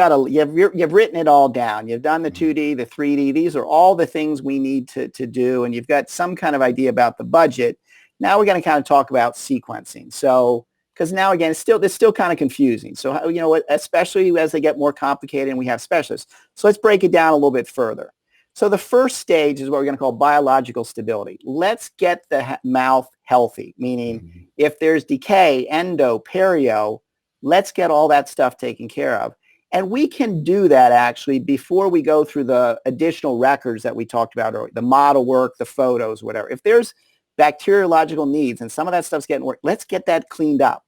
written it all down, you've done the 2D, the 3D, these are all the things we need to do, and you've got some kind of idea about the budget. Now we're going to kind of talk about sequencing. So because now again, it's still kind of confusing. So, especially as they get more complicated and we have specialists. So let's break it down a little bit further. So the first stage is what we're going to call biological stability. Let's get the mouth healthy, meaning if there's decay, endo, perio, let's get all that stuff taken care of. And we can do that actually before we go through the additional records that we talked about earlier, the model work, the photos, whatever. If there's bacteriological needs and some of that stuff's getting worked, let's get that cleaned up.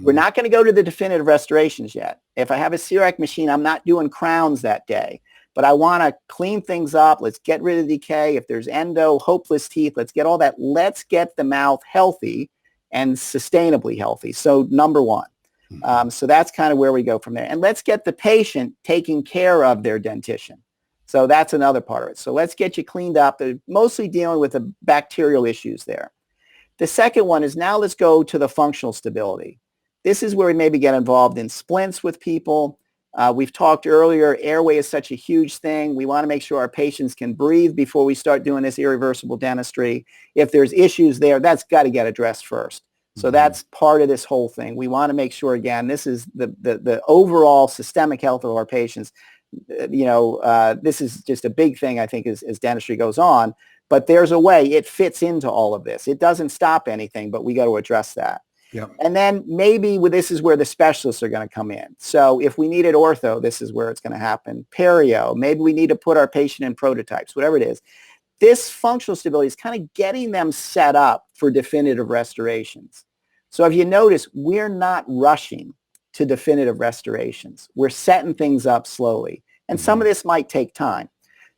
We're not going to go to the definitive restorations yet. If I have a CEREC machine, I'm not doing crowns that day. But I want to clean things up. Let's get rid of decay. If there's endo, hopeless teeth, let's get all that. Let's get the mouth healthy and sustainably healthy. So number one. So that's kind of where we go from there. And let's get the patient taking care of their dentition. So that's another part of it. So let's get you cleaned up. They're mostly dealing with the bacterial issues there. The second one is now let's go to the functional stability. This is where we maybe get involved in splints with people. We've talked earlier, airway is such a huge thing. We want to make sure our patients can breathe before we start doing this irreversible dentistry. If there's issues there, that's got to get addressed first. So that's part of this whole thing. We want to make sure, again, this is the overall systemic health of our patients. This is just a big thing, I think, as dentistry goes on. But there's a way it fits into all of this. It doesn't stop anything, but we got to address that. Yep. And then maybe this is where the specialists are going to come in. So if we needed ortho, this is where it's going to happen. Perio, maybe we need to put our patient in prototypes, whatever it is. This functional stability is kind of getting them set up for definitive restorations. So if you notice, we're not rushing to definitive restorations. We're setting things up slowly. And some of this might take time.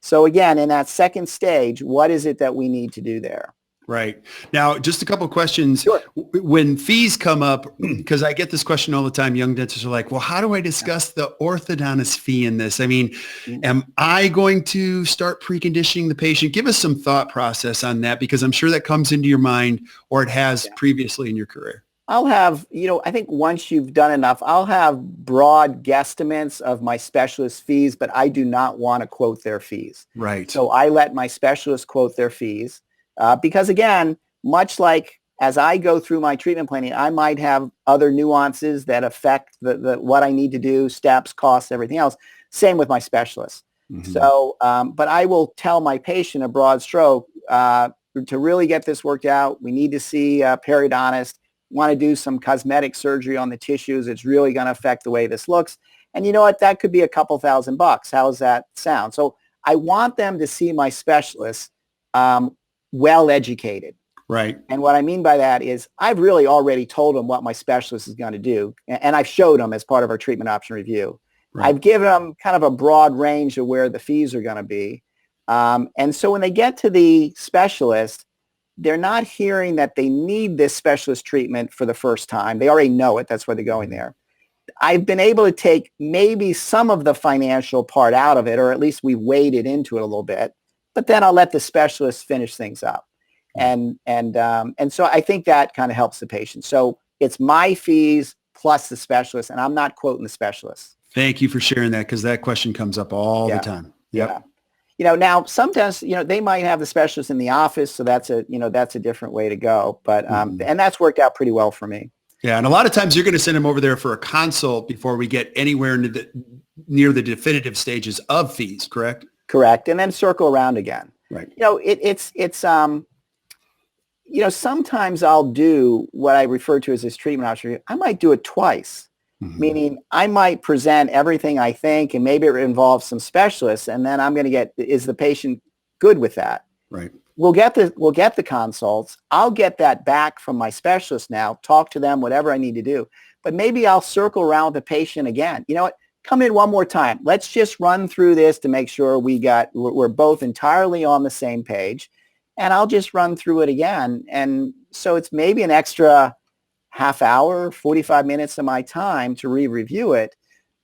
So again, in that second stage, what is it that we need to do there? Right. Now, just a couple of questions. Sure. When fees come up, because I get this question all the time, young dentists are like, well, how do I discuss the orthodontist fee in this? I mean, am I going to start preconditioning the patient? Give us some thought process on that, because I'm sure that comes into your mind, or it has previously in your career. I'll have, I think once you've done enough, I'll have broad guesstimates of my specialist fees, but I do not want to quote their fees. Right. So I let my specialists quote their fees. Because again, much like as I go through my treatment planning, I might have other nuances that affect the what I need to do, steps, costs, everything else. Same with my specialists. So, but I will tell my patient a broad stroke, to really get this worked out, we need to see a periodontist, want to do some cosmetic surgery on the tissues. It's really going to affect the way this looks. And you know what? That could be a couple $1,000. How does that sound? So I want them to see my specialists well educated. Right. And what I mean by that is I've really already told them what my specialist is going to do. And I've showed them as part of our treatment option review. Right. I've given them kind of a broad range of where the fees are going to be. And so when they get to the specialist, they're not hearing that they need this specialist treatment for the first time. They already know it. That's why they're going there. I've been able to take maybe some of the financial part out of it, or at least we waded into it a little bit. But then I'll let the specialist finish things up. And so I think that kind of helps the patient. So it's my fees plus the specialist, and I'm not quoting the specialist. Thank you for sharing that, because that question comes up all the time. Yep. Yeah. Now sometimes, they might have the specialist in the office, so that's a different way to go. But, and that's worked out pretty well for me. Yeah. And a lot of times you're going to send them over there for a consult before we get anywhere near the definitive stages of fees, correct? Correct. And then circle around again. Right. Sometimes I'll do what I refer to as this treatment option review. I might do it twice. Meaning I might present everything I think, and maybe it involves some specialists, and then I'm going to get, is the patient good with that? Right. We'll get the consults. I'll get that back from my specialist now, talk to them, whatever I need to do. But maybe I'll circle around with the patient again. You know what? Come in one more time. Let's just run through this to make sure we're both entirely on the same page. And I'll just run through it again. And so it's maybe an extra half hour, 45 minutes of my time to review it.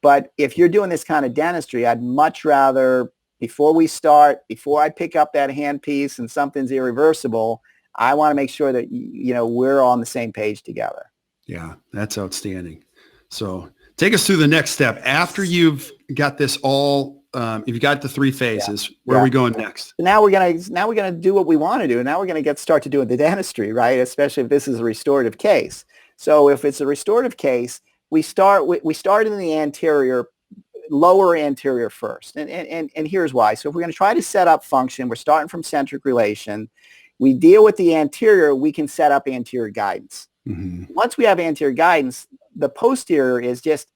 But if you're doing this kind of dentistry, I'd much rather, before we start, before I pick up that handpiece and something's irreversible, I want to make sure that, we're on the same page together. Yeah, that's outstanding. So take us through the next step. After you've got this all, if you got the three phases, where are we going next? Now we're gonna do what we want to do. Now we're gonna start to do the dentistry, right? Especially if this is a restorative case. So if it's a restorative case, we start in the anterior, lower anterior first. And here's why. So if we're going to try to set up function, we're starting from centric relation. We deal with the anterior, we can set up anterior guidance. Mm-hmm. Once we have anterior guidance, the posterior is just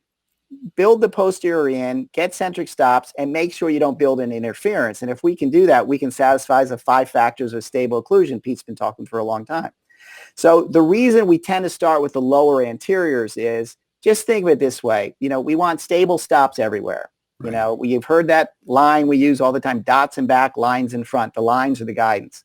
build the posterior in, get centric stops, and make sure you don't build an interference. And if we can do that, we can satisfy the 5 factors of stable occlusion Pete's been talking for a long time. So the reason we tend to start with the lower anteriors is, just think of it this way. We want stable stops everywhere. Right. You've heard that line we use all the time, dots in back, lines in front. The lines are the guidance.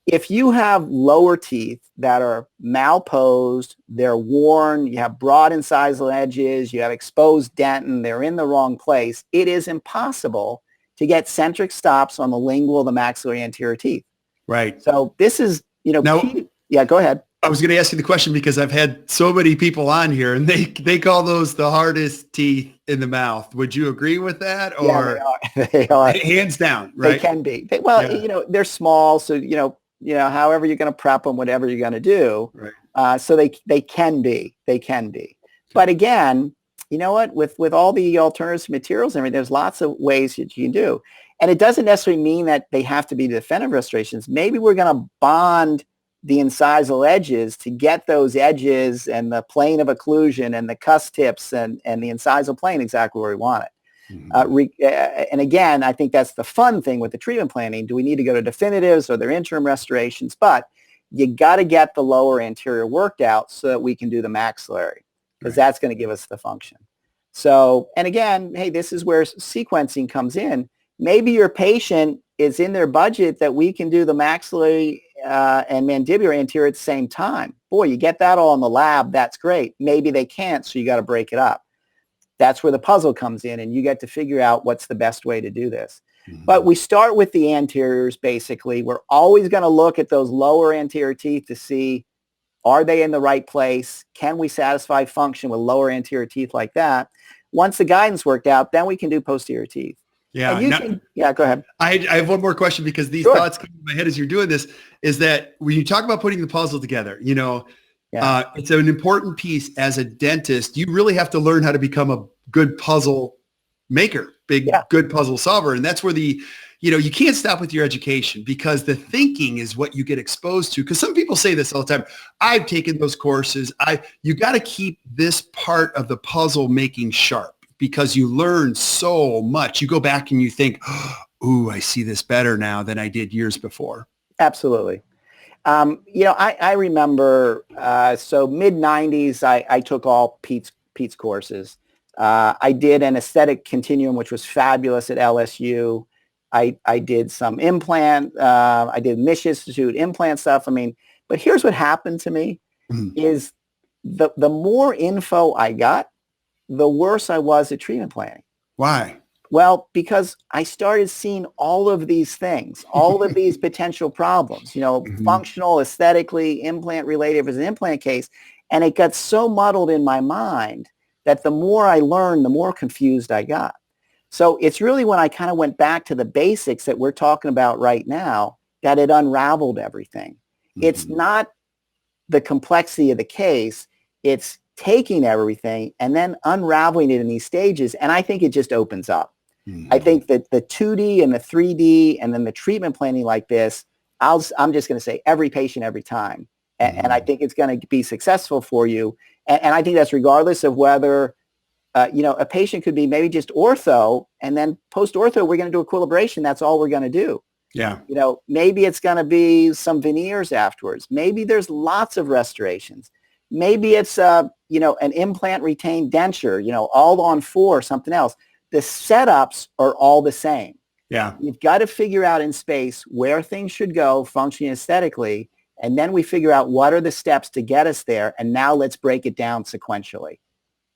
If you have lower teeth that are malposed, they're worn, you have broad incisal edges, you have exposed dentin, they're in the wrong place, it is impossible to get centric stops on the lingual, the maxillary anterior teeth. Right. So this is, now, yeah, go ahead. I was going to ask you the question because I've had so many people on here and they call those the hardest teeth in the mouth. Would you agree with that? Or yeah, they are. Hands down, right? They can be. They're small, so however you're going to prep them, whatever you're going to do. Right. So they can be. But again, you know what? With all the alternative materials and everything, there's lots of ways that you can do. And it doesn't necessarily mean that they have to be definitive restorations. Maybe we're going to bond the incisal edges to get those edges and the plane of occlusion and the cusp tips and the incisal plane exactly where we want it. Mm-hmm. And again, I think that's the fun thing with the treatment planning. Do we need to go to definitives or there interim restorations? But you got to get the lower anterior worked out so that we can do the maxillary, because that's going to give us the function. So, and again, hey, this is where sequencing comes in. Maybe your patient is in their budget that we can do the maxillary and mandibular anterior at the same time. Boy, you get that all in the lab, that's great. Maybe they can't, so you got to break it up. That's where the puzzle comes in, and you get to figure out what's the best way to do this. Mm-hmm. But we start with the anteriors, basically. We're always going to look at those lower anterior teeth to see, are they in the right place? Can we satisfy function with lower anterior teeth like that? Once the guidance worked out, then we can do posterior teeth. Yeah. Go ahead. I have one more question because these thoughts come in my head as you're doing this, is that when you talk about putting the puzzle together, it's an important piece as a dentist. You really have to learn how to become a good puzzle maker, good puzzle solver. And that's where you can't stop with your education, because the thinking is what you get exposed to. Because some people say this all the time. I've taken those courses. You got to keep this part of the puzzle making sharp, because you learn so much. You go back and you think, ooh, I see this better now than I did years before. Absolutely. I remember, so mid-90s, I took all Pete's courses. I did an aesthetic continuum, which was fabulous at LSU. I did some implant. I did Mich Institute implant stuff. But here's what happened to me is the more info I got, the worse I was at treatment planning. Why? Well, because I started seeing all of these things, all of these potential problems, functional, aesthetically, implant related. If it was an implant case, and it got so muddled in my mind that the more I learned, the more confused I got. So it's really when I kind of went back to the basics that we're talking about right now that it unraveled everything. Mm-hmm. It's not the complexity of the case. It's taking everything and then unraveling it in these stages. And I think it just opens up. Mm-hmm. I think that the 2D and the 3D and then the treatment planning like this, I'm just going to say every patient, every time. And I think it's going to be successful for you. And I think that's regardless of whether, a patient could be maybe just ortho, and then post-ortho, we're going to do equilibration. That's all we're going to do. Yeah. Maybe it's going to be some veneers afterwards. Maybe there's lots of restorations. Maybe it's, an implant retained denture, all on 4 or something else. The setups are all the same. Yeah. You've got to figure out in space where things should go functionally aesthetically. And then we figure out what are the steps to get us there. And now let's break it down sequentially.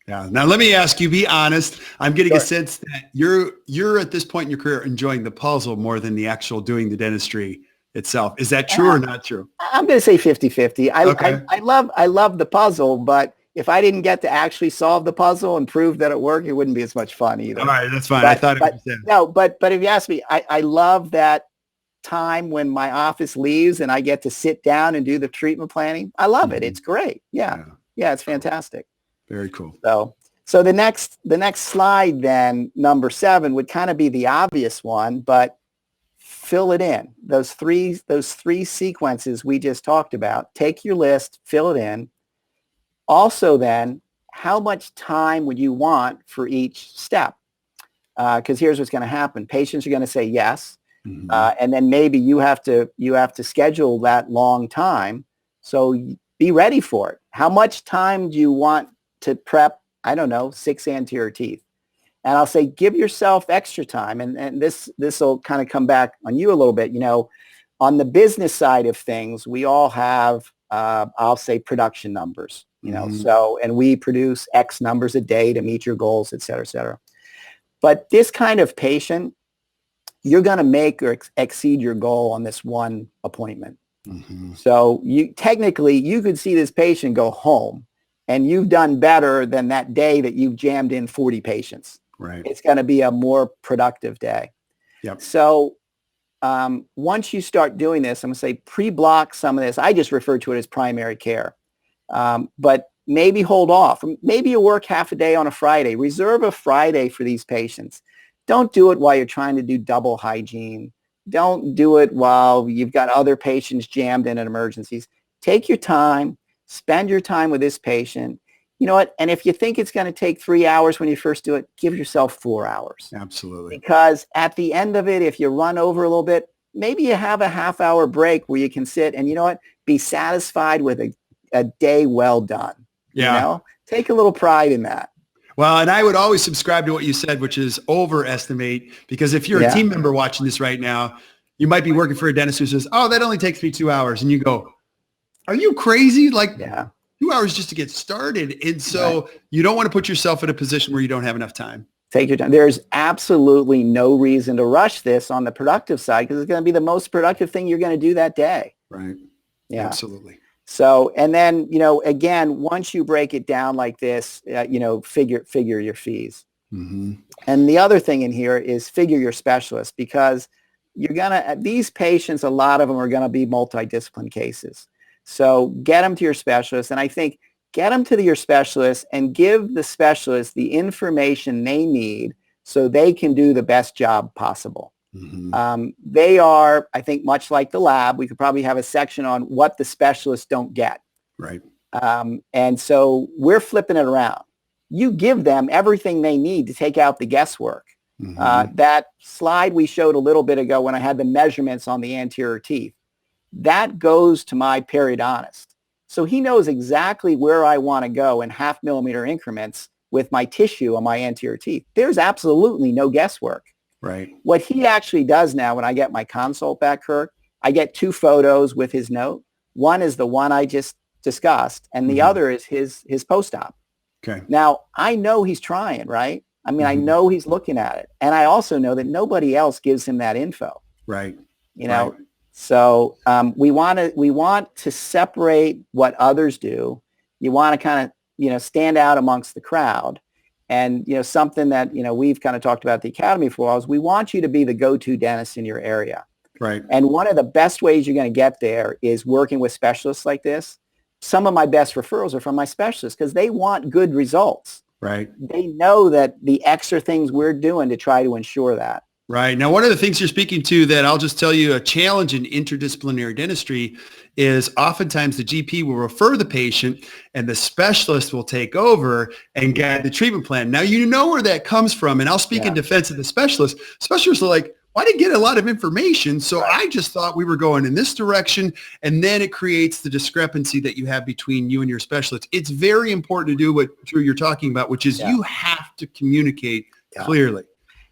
Yeah. Now let me ask you, be honest. I'm getting a sense that you're at this point in your career enjoying the puzzle more than the actual doing the dentistry itself. Is that true or not true? I'm going to say 50-50. I love the puzzle, but if I didn't get to actually solve the puzzle and prove that it worked, it wouldn't be as much fun either. All right, that's fine. I thought it was that. No, but if you ask me, I love that time when my office leaves and I get to sit down and do the treatment planning. I love it. It's great. Yeah. Yeah, it's fantastic. Very cool. So the next slide then, number 7, would kind of be the obvious one, but fill it in. Those three sequences we just talked about. Take your list, fill it in. Also then, how much time would you want for each step? Because here's what's going to happen. Patients are going to say yes. Mm-hmm. And then maybe you have to schedule that long time. So be ready for it. How much time do you want to prep, I don't know, 6 anterior teeth? And I'll say, give yourself extra time. And this will kind of come back on you a little bit. You know, on the business side of things, we all have, I'll say, production numbers, you know, so, and we produce X numbers a day to meet your goals, et cetera, et cetera. But this kind of patient, you're going to make or exceed your goal on this one appointment. Mm-hmm. So you could see this patient go home and you've done better than that day that you've jammed in 40 patients. Right. It's going to be a more productive day. Yep. So once you start doing this, I'm going to say pre-block some of this. I just refer to it as primary care. But maybe hold off. Maybe you work half a day on a Friday. Reserve a Friday for these patients. Don't do it while you're trying to do double hygiene. Don't do it while you've got other patients jammed in at emergencies. Take your time. Spend your time with this patient. You know what? And if you think it's going to take 3 hours when you first do it, give yourself 4 hours. Absolutely. Because at the end of it, if you run over a little bit, maybe you have a half-hour break where you can sit and, you know what, be satisfied with a day well done. Yeah. You know? Take a little pride in that. Well, and I would always subscribe to what you said, which is overestimate, because if you're a team member watching this right now, you might be working for a dentist who says, oh, that only takes me 2 hours. And you go, are you crazy? Like 2 hours just to get started. And so you don't want to put yourself in a position where you don't have enough time. Take your time. There's absolutely no reason to rush this on the productive side because it's going to be the most productive thing you're going to do that day. Right. Yeah. Absolutely. So, and then, you know, again, once you break it down like this, you know, figure your fees. Mm-hmm. And the other thing in here is figure your specialist, because these patients, a lot of them are going to be multidiscipline cases. So get them to your specialist. And I think get them to your specialist and give the specialist the information they need so they can do the best job possible. Mm-hmm. They are, I think, much like the lab. We could probably have a section on what the specialists don't get. Right. And so we're flipping it around. You give them everything they need to take out the guesswork. Mm-hmm. That slide we showed a little bit ago when I had the measurements on the anterior teeth, that goes to my periodontist. So he knows exactly where I want to go in 0.5 millimeter increments with my tissue on my anterior teeth. There's absolutely no guesswork. Right. What he actually does now when I get my consult back, Kirk, I get 2 photos with his note. One is the one I just discussed, and the other is his post-op. Okay. Now, I know he's trying, right? I mean, I know he's looking at it. And I also know that nobody else gives him that info. Right. You know, so we want to separate what others do. You want to kind of, you know, stand out amongst the crowd. And, you know, something that, you know, we've kind of talked about at the Academy for is we want you to be the go-to dentist in your area. Right. And one of the best ways you're going to get there is working with specialists like this. Some of my best referrals are from my specialists because they want good results. Right. They know that the extra things we're doing to try to ensure that. Right. Now, one of the things you're speaking to that I'll just tell you a challenge in interdisciplinary dentistry is oftentimes the GP will refer the patient and the specialist will take over and guide the treatment plan. Now, you know where that comes from. And I'll speak in defense of the specialist. Specialists are like, well, I didn't get a lot of information. So I just thought we were going in this direction. And then it creates the discrepancy that you have between you and your specialist. It's very important to do what Drew you're talking about, which is you have to communicate clearly.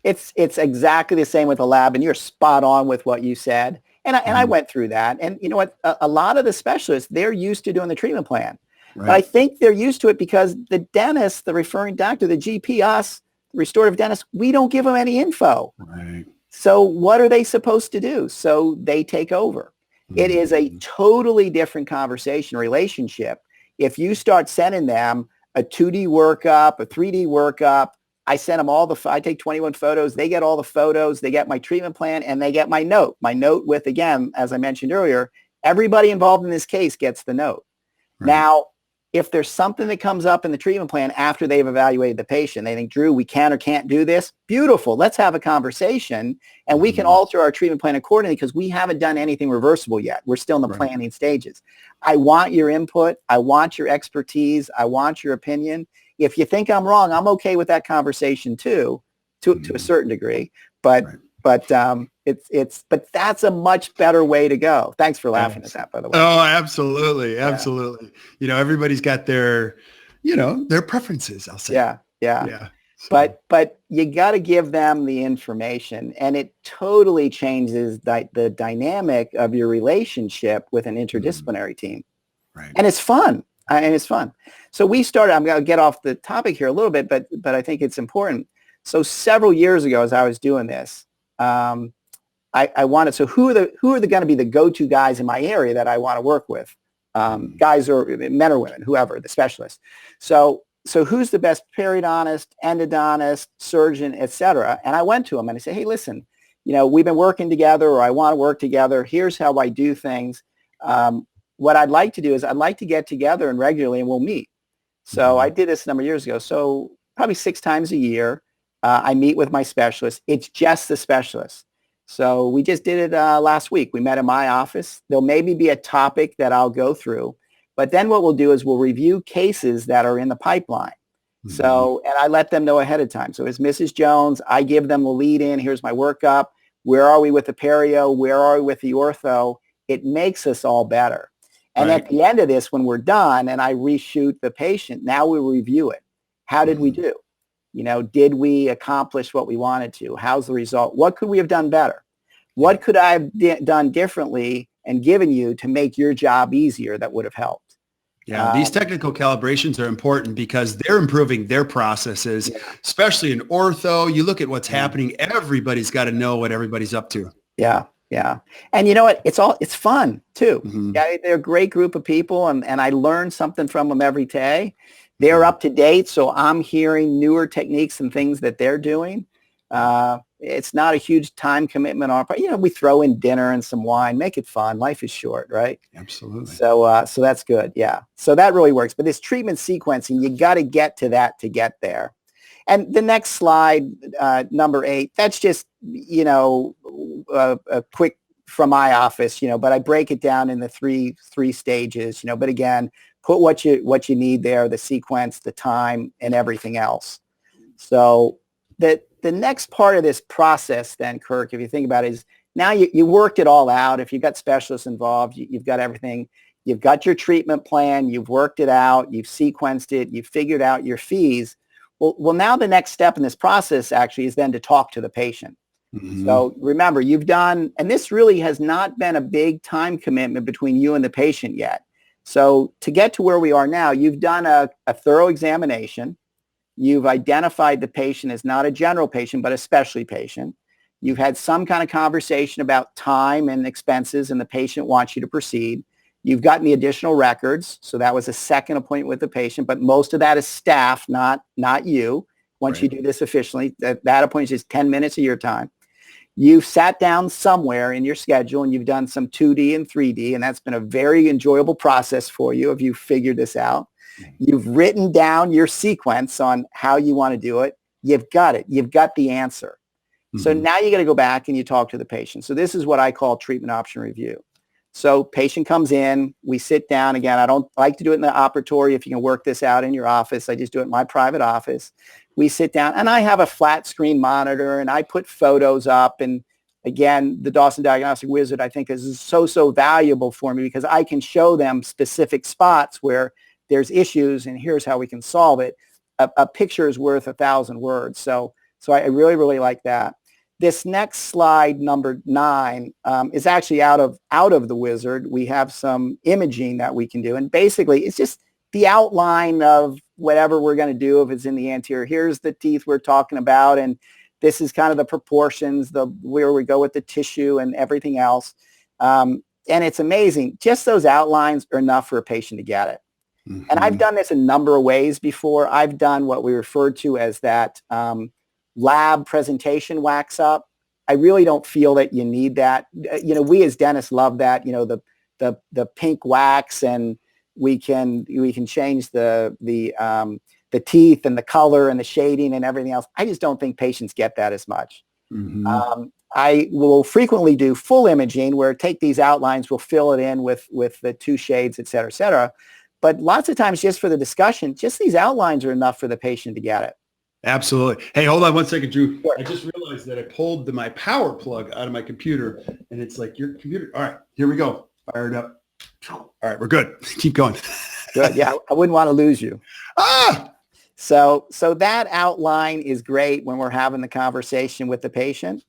It's exactly the same with the lab, and you're spot on with what you said. And I went through that. And you know what? A lot of the specialists, they're used to doing the treatment plan. Right. But I think they're used to it because the dentist, the referring doctor, the GP, us, the restorative dentist, we don't give them any info. Right. So what are they supposed to do? So they take over. It is a totally different conversation, relationship. If you start sending them a 2D workup, a 3D workup, I send them I take 21 photos. They get all the photos. They get my treatment plan, and they get my note. My note with, again, as I mentioned earlier, everybody involved in this case gets the note. Right. Now, if there's something that comes up in the treatment plan after they've evaluated the patient, they think, Drew, we can or can't do this. Beautiful. Let's have a conversation, and we can alter our treatment plan accordingly because we haven't done anything reversible yet. We're still in the planning stages. I want your input. I want your expertise. I want your opinion. If you think I'm wrong, I'm okay with that conversation too, to a certain degree. But but that's a much better way to go. Thanks for laughing at that, by the way. Oh, absolutely. Absolutely. Everybody's got their, their preferences, I'll say. Yeah. So. But you got to give them the information, and it totally changes the dynamic of your relationship with an interdisciplinary team. Right. And it's fun. So we started, I'm going to get off the topic here a little bit, but I think it's important. So several years ago, as I was doing this, I wanted, so who are going to be the go-to guys in my area that I want to work with? Guys or men or women, whoever, the specialists. So who's the best periodontist, endodontist, surgeon, et cetera? And I went to them and I said, hey, listen, we've been working together, or I want to work together. Here's how I do things. What I'd like to do is I'd like to get together and regularly, and we'll meet. So I did this a number of years ago. So probably 6 times a year, I meet with my specialist. It's just the specialist. So we just did it last week. We met in my office. There'll maybe be a topic that I'll go through. But then what we'll do is we'll review cases that are in the pipeline. So, and I let them know ahead of time. So as Mrs. Jones, I give them the lead in. Here's my workup. Where are we with the perio? Where are we with the ortho? It makes us all better. And at the end of this, when we're done and I reshoot the patient, now we review it. How did we do? Did we accomplish what we wanted to? How's the result? What could we have done better? What could I have done differently and given you to make your job easier that would have helped? Yeah, these technical calibrations are important because they're improving their processes, especially in ortho. You look at what's happening. Everybody's got to know what everybody's up to. Yeah. And you know what? It's fun too. Yeah, they're a great group of people, and I learn something from them every day. They're up to date, so I'm hearing newer techniques and things that they're doing. It's not a huge time commitment on our part. We throw in dinner and some wine, make it fun. Life is short, right? Absolutely. So that's good. Yeah. So that really works. But this treatment sequencing, you got to get to that to get there. And the next slide, number 8, that's just, a quick from my office, but I break it down in the three stages, but again, put what you need there, the sequence, the time, and everything else. So the next part of this process then, Kirk, if you think about it, is now you worked it all out. If you've got specialists involved, you've got everything. You've got your treatment plan. You've worked it out. You've sequenced it. You've figured out your fees. Well, now the next step in this process actually is then to talk to the patient. So remember, you've done, and this really has not been a big time commitment between you and the patient yet. So to get to where we are now, you've done a thorough examination. You've identified the patient as not a general patient, but a specialty patient. You've had some kind of conversation about time and expenses, and the patient wants you to proceed. You've gotten the additional records. So that was a second appointment with the patient, but most of that is staff, not you. Once you do this efficiently, that appointment is 10 minutes of your time. You've sat down somewhere in your schedule and you've done some 2D and 3D, and that's been a very enjoyable process for you if you figured this out. You've written down your sequence on how you want to do it. You've got it. You've got the answer. So now you got to go back and you talk to the patient. So this is what I call treatment option review. So patient comes in, we sit down. Again, I don't like to do it in the operatory. If you can work this out in your office, I just do it in my private office. We sit down and I have a flat screen monitor and I put photos up. And again, the Dawson Diagnostic Wizard, I think, is so valuable for me because I can show them specific spots where there's issues and here's how we can solve it. A picture is worth 1,000 words. So I really, really like that. This next slide, number 9, is actually out of the Wizard. We have some imaging that we can do. And basically, it's just the outline of whatever we're going to do if it's in the anterior. Here's the teeth we're talking about. And this is kind of the proportions, where we go with the tissue and everything else. And it's amazing. Just those outlines are enough for a patient to get it. And I've done this a number of ways before. I've done what we refer to as that lab presentation wax up. I really don't feel that you need that. We as dentists love that, the pink wax and we can change the teeth and the color and the shading and everything else. I just don't think patients get that as much. Mm-hmm. I will frequently do full imaging where take these outlines, we'll fill it in with the two shades, et cetera, et cetera. But lots of times just for the discussion, just these outlines are enough for the patient to get it. Absolutely. Hey, hold on one second, Drew. Sure. I just realized that I pulled my power plug out of my computer, and it's like your computer. All right, here we go. Fire it up. All right, we're good. Keep going. Good. Yeah, I wouldn't want to lose you. Ah! So that outline is great when we're having the conversation with the patient.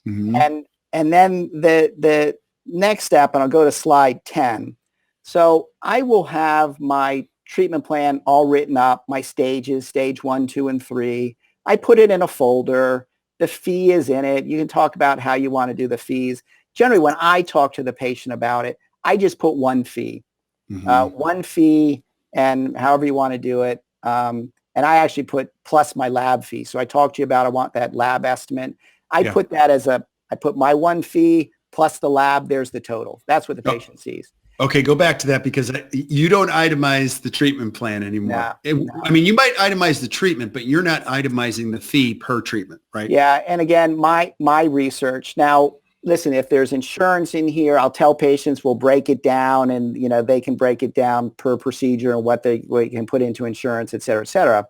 Mm-hmm. And then the next step, and I'll go to slide 10. So I will have my treatment plan all written up, my stages, stage 1, 2, and 3. I put it in a folder. The fee is in it. You can talk about how you want to do the fees. Generally, when I talk to the patient about it, I just put one fee. One fee, and however you want to do it. And I actually put plus my lab fee. So I talked to you about, I want that lab estimate. I put that as I put my one fee plus the lab, there's the total. That's what the patient sees. Okay, go back to that because you don't itemize the treatment plan anymore. No. I mean, you might itemize the treatment, but you're not itemizing the fee per treatment, right? Yeah, and again, my research. Now, listen, if there's insurance in here, I'll tell patients we'll break it down, and they can break it down per procedure and what they can put into insurance, et cetera, et cetera.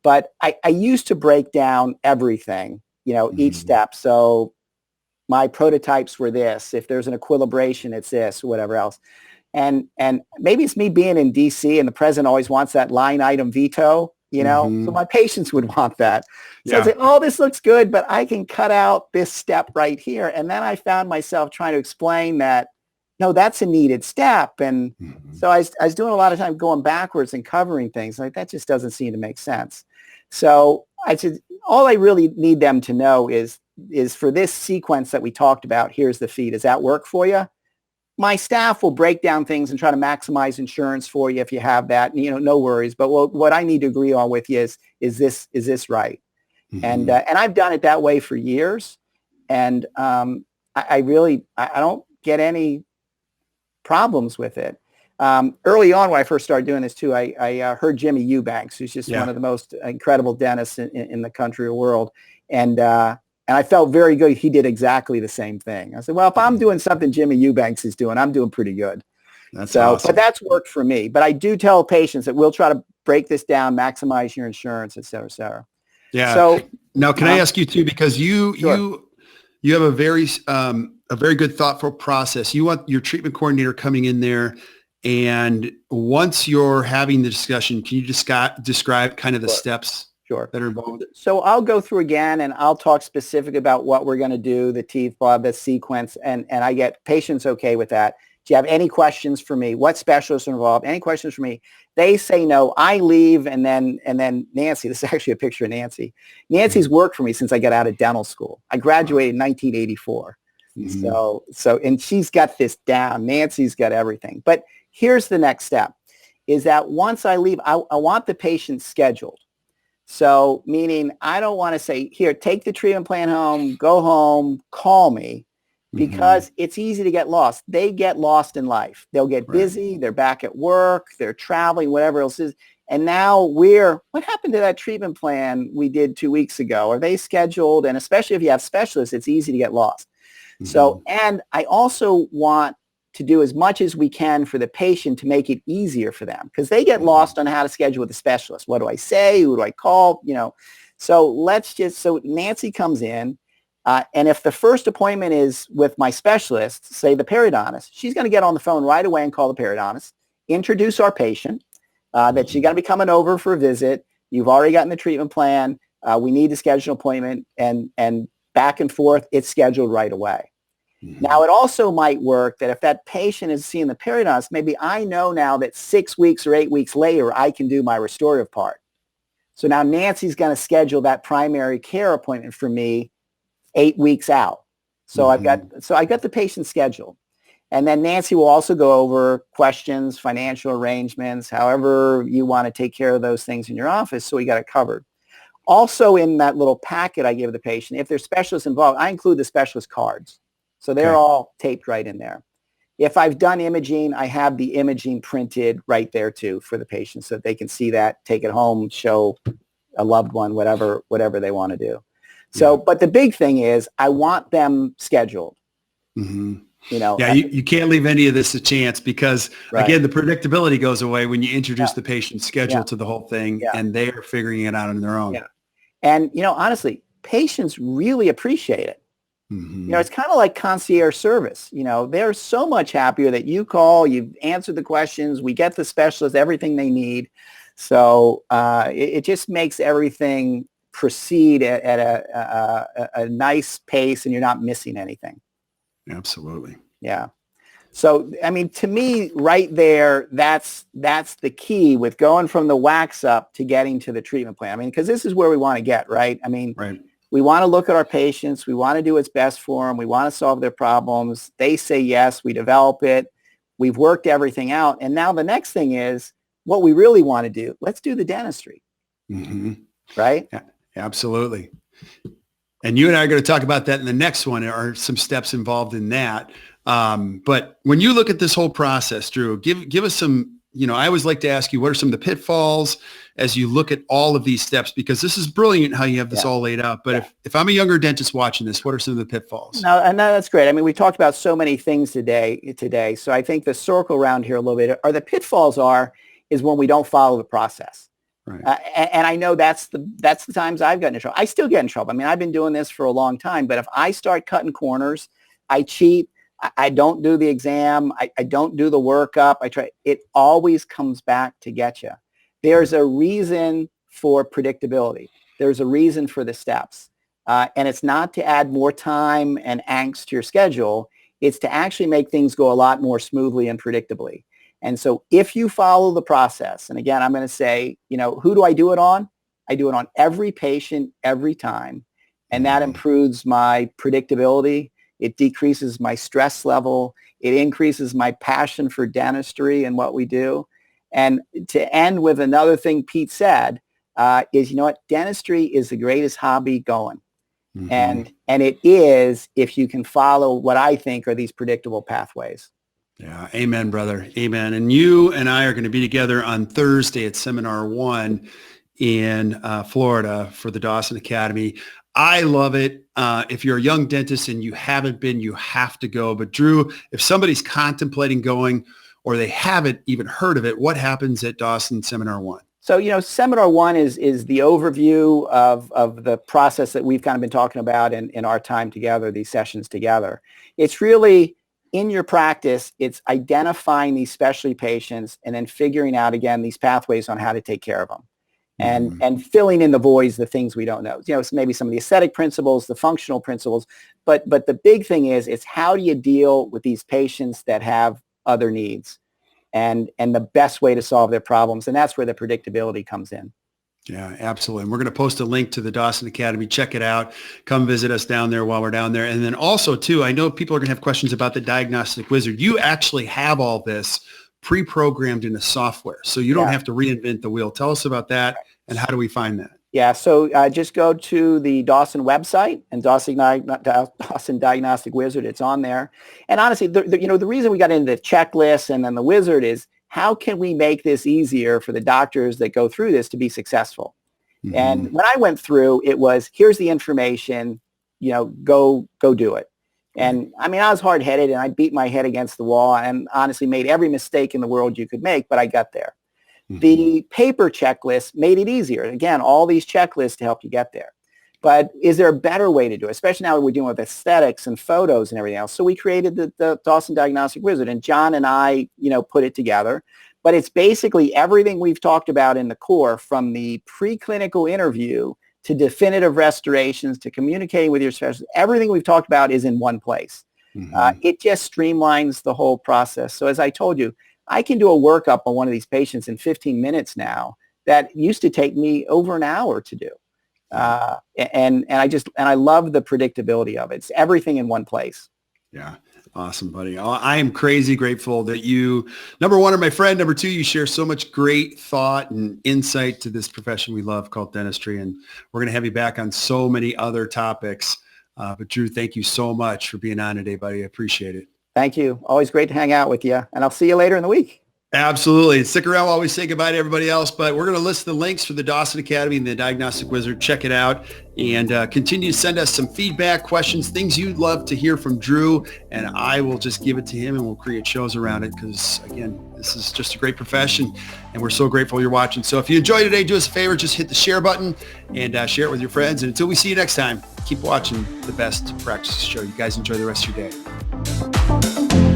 But I used to break down everything, each step. So my prototypes were this. If there's an equilibration, it's this, or whatever else. And maybe it's me being in DC and the president always wants that line item veto, so my patients would want that. So I'd say, oh, this looks good, but I can cut out this step right here. And then I found myself trying to explain that, no, that's a needed step. And so I was doing a lot of time going backwards and covering things like that just doesn't seem to make sense. So I said, all I really need them to know is for this sequence that we talked about, here's the fee. Does that work for you? My staff will break down things and try to maximize insurance for you if you have that. No worries. But what I need to agree on with you is this right? And I've done it that way for years. And I don't get any problems with it. Early on when I first started doing this too, I heard Jimmy Eubanks, who's just one of the most incredible dentists in the country or world. And I felt very good. He did exactly the same thing. I said, well, if I'm doing something Jimmy Eubanks is doing, I'm doing pretty good. That's awesome. But that's worked for me. But I do tell patients that we'll try to break this down, maximize your insurance, et cetera, et cetera. Yeah. So now, can I ask you too, because you have a very good thoughtful process. You want your treatment coordinator coming in there, and once you're having the discussion, can you describe kind of the steps that are involved? So I'll go through again and I'll talk specific about what we're going to do, the teeth, the sequence, and I get patients okay with that. Do you have any questions for me? What specialists are involved? Any questions for me? They say no. I leave, and then Nancy, this is actually a picture of Nancy. Nancy's worked for me since I got out of dental school. I graduated in 1984. And she's got this down. Nancy's got everything. But here's the next step, is that once I leave, I want the patient scheduled. So meaning I don't want to say, here, take the treatment plan home, go home, call me, because it's easy to get lost. They get lost in life. They'll get busy. They're back at work. They're traveling, whatever else is. And now what happened to that treatment plan we did 2 weeks ago? Are they scheduled? And especially if you have specialists, it's easy to get lost. So, and I also want to do as much as we can for the patient to make it easier for them, because they get lost on how to schedule with the specialist. What do I say? Who do I call? So Nancy comes in, and if the first appointment is with my specialist, say the periodontist, she's going to get on the phone right away and call the periodontist, introduce our patient, that she's going to be coming over for a visit. You've already gotten the treatment plan. We need to schedule an appointment, and back and forth, it's scheduled right away. Now, it also might work that if that patient is seeing the periodontist, maybe I know now that 6 weeks or 8 weeks later, I can do my restorative part. So now Nancy's going to schedule that primary care appointment for me 8 weeks out. So I got the patient scheduled. And then Nancy will also go over questions, financial arrangements, however you want to take care of those things in your office. So we got it covered. Also in that little packet I give the patient, if there's specialists involved, I include the specialist cards. So they're all taped right in there. if I've done imaging, I have the imaging printed right there too for the patient so that they can see that, take it home, show a loved one, whatever they want to do. So, but the big thing is I want them scheduled. Mm-hmm. You know, yeah, you can't leave any of this to chance because again, the predictability goes away when you introduce the patient's schedule to the whole thing and they are figuring it out on their own. Yeah. And, you know, honestly, patients really appreciate it. Mm-hmm. You know, it's kind of like concierge service. You know, they're so much happier that you call, you answer the questions, we get the specialist everything they need. So it just makes everything proceed at a nice pace and you're not missing anything. Absolutely. Yeah. So, I mean, to me, right there, that's the key with going from the wax up to getting to the treatment plan. I mean, because this is where we want to get, right? I mean, we want to look at our patients. We want to do what's best for them. We want to solve their problems. They say yes. We develop it. We've worked everything out. And now the next thing is what we really want to do. Let's do the dentistry. Mm-hmm. Right? Yeah, absolutely. And you and I are going to talk about that in the next one. There are some steps involved in that. But when you look at this whole process, Drew, give us some, you know, I always like to ask you, what are some of the pitfalls as you look at all of these steps? Because this is brilliant how you have this all laid out. But if I'm a younger dentist watching this, what are some of the pitfalls? No, and that's great. I mean, we talked about so many things today. So I think the circle around here a little bit are the pitfalls is when we don't follow the process. Right. And I know that's the times I've gotten in trouble. I still get in trouble. I mean, I've been doing this for a long time, but if I start cutting corners, I cheat, I don't do the exam, I don't do the workup, it always comes back to get you. There's a reason for predictability. There's a reason for the steps. And it's not to add more time and angst to your schedule. It's to actually make things go a lot more smoothly and predictably. And so if you follow the process, and again, I'm going to say, you know, who do I do it on? I do it on every patient every time. And that improves my predictability. It decreases my stress level. It increases my passion for dentistry and what we do. And to end with another thing Pete said is, you know what? Dentistry is the greatest hobby going. Mm-hmm. And it is if you can follow what I think are these predictable pathways. Yeah. Amen, brother. Amen. And you and I are going to be together on Thursday at Seminar 1 in Florida for the Dawson Academy. I love it. If you're a young dentist and you haven't been, you have to go. But Drew, if somebody's contemplating going or they haven't even heard of it, what happens at Dawson Seminar 1? So, you know, Seminar 1 is the overview of the process that we've kind of been talking about in our time together, these sessions together. It's really in your practice, it's identifying these specialty patients and then figuring out, again, these pathways on how to take care of them and filling in the voids, the things we don't know. You know, maybe some of the aesthetic principles, the functional principles, but the big thing is how do you deal with these patients that have other needs and the best way to solve their problems. And that's where the predictability comes in. Yeah, absolutely. And we're going to post a link to the Dawson Academy. Check it out. Come visit us down there while we're down there. And then also, too, I know people are going to have questions about the Diagnostic Wizard. You actually have all this pre-programmed in the software, so you don't have to reinvent the wheel. Tell us about that and how do we find that? Yeah, so just go to the Dawson website and Dawson Diagnostic Wizard. It's on there. And honestly, the reason we got into the checklist and then the wizard is how can we make this easier for the doctors that go through this to be successful? Mm-hmm. And when I went through, it was, here's the information, you know, go do it. And I mean, I was hard-headed and I beat my head against the wall and honestly made every mistake in the world you could make, but I got there. Mm-hmm. The paper checklist made it easier. Again, all these checklists to help you get there. But is there a better way to do it? Especially now we're dealing with aesthetics and photos and everything else. So we created the Dawson Diagnostic Wizard, and John and I, you know, put it together. But it's basically everything we've talked about in the core, from the preclinical interview to definitive restorations to communicating with your specialist. Everything we've talked about is in one place. Mm-hmm. It just streamlines the whole process. So as I told you, I can do a workup on one of these patients in 15 minutes now that used to take me over an hour to do. And I love the predictability of it. It's everything in one place. Yeah. Awesome, buddy. I am crazy grateful that you, number one, are my friend. Number two, you share so much great thought and insight to this profession we love called dentistry. And we're going to have you back on so many other topics. But Drew, thank you so much for being on today, buddy. I appreciate it. Thank you. Always great to hang out with you. And I'll see you later in the week. Absolutely. And stick around while we say goodbye to everybody else. But we're going to list the links for the Dawson Academy and the Diagnostic Wizard. Check it out and continue to send us some feedback, questions, things you'd love to hear from Drew. And I will just give it to him and we'll create shows around it because, again, this is just a great profession and we're so grateful you're watching. So if you enjoyed today, do us a favor, just hit the share button and share it with your friends. And until we see you next time, keep watching the Best Practices Show. You guys enjoy the rest of your day.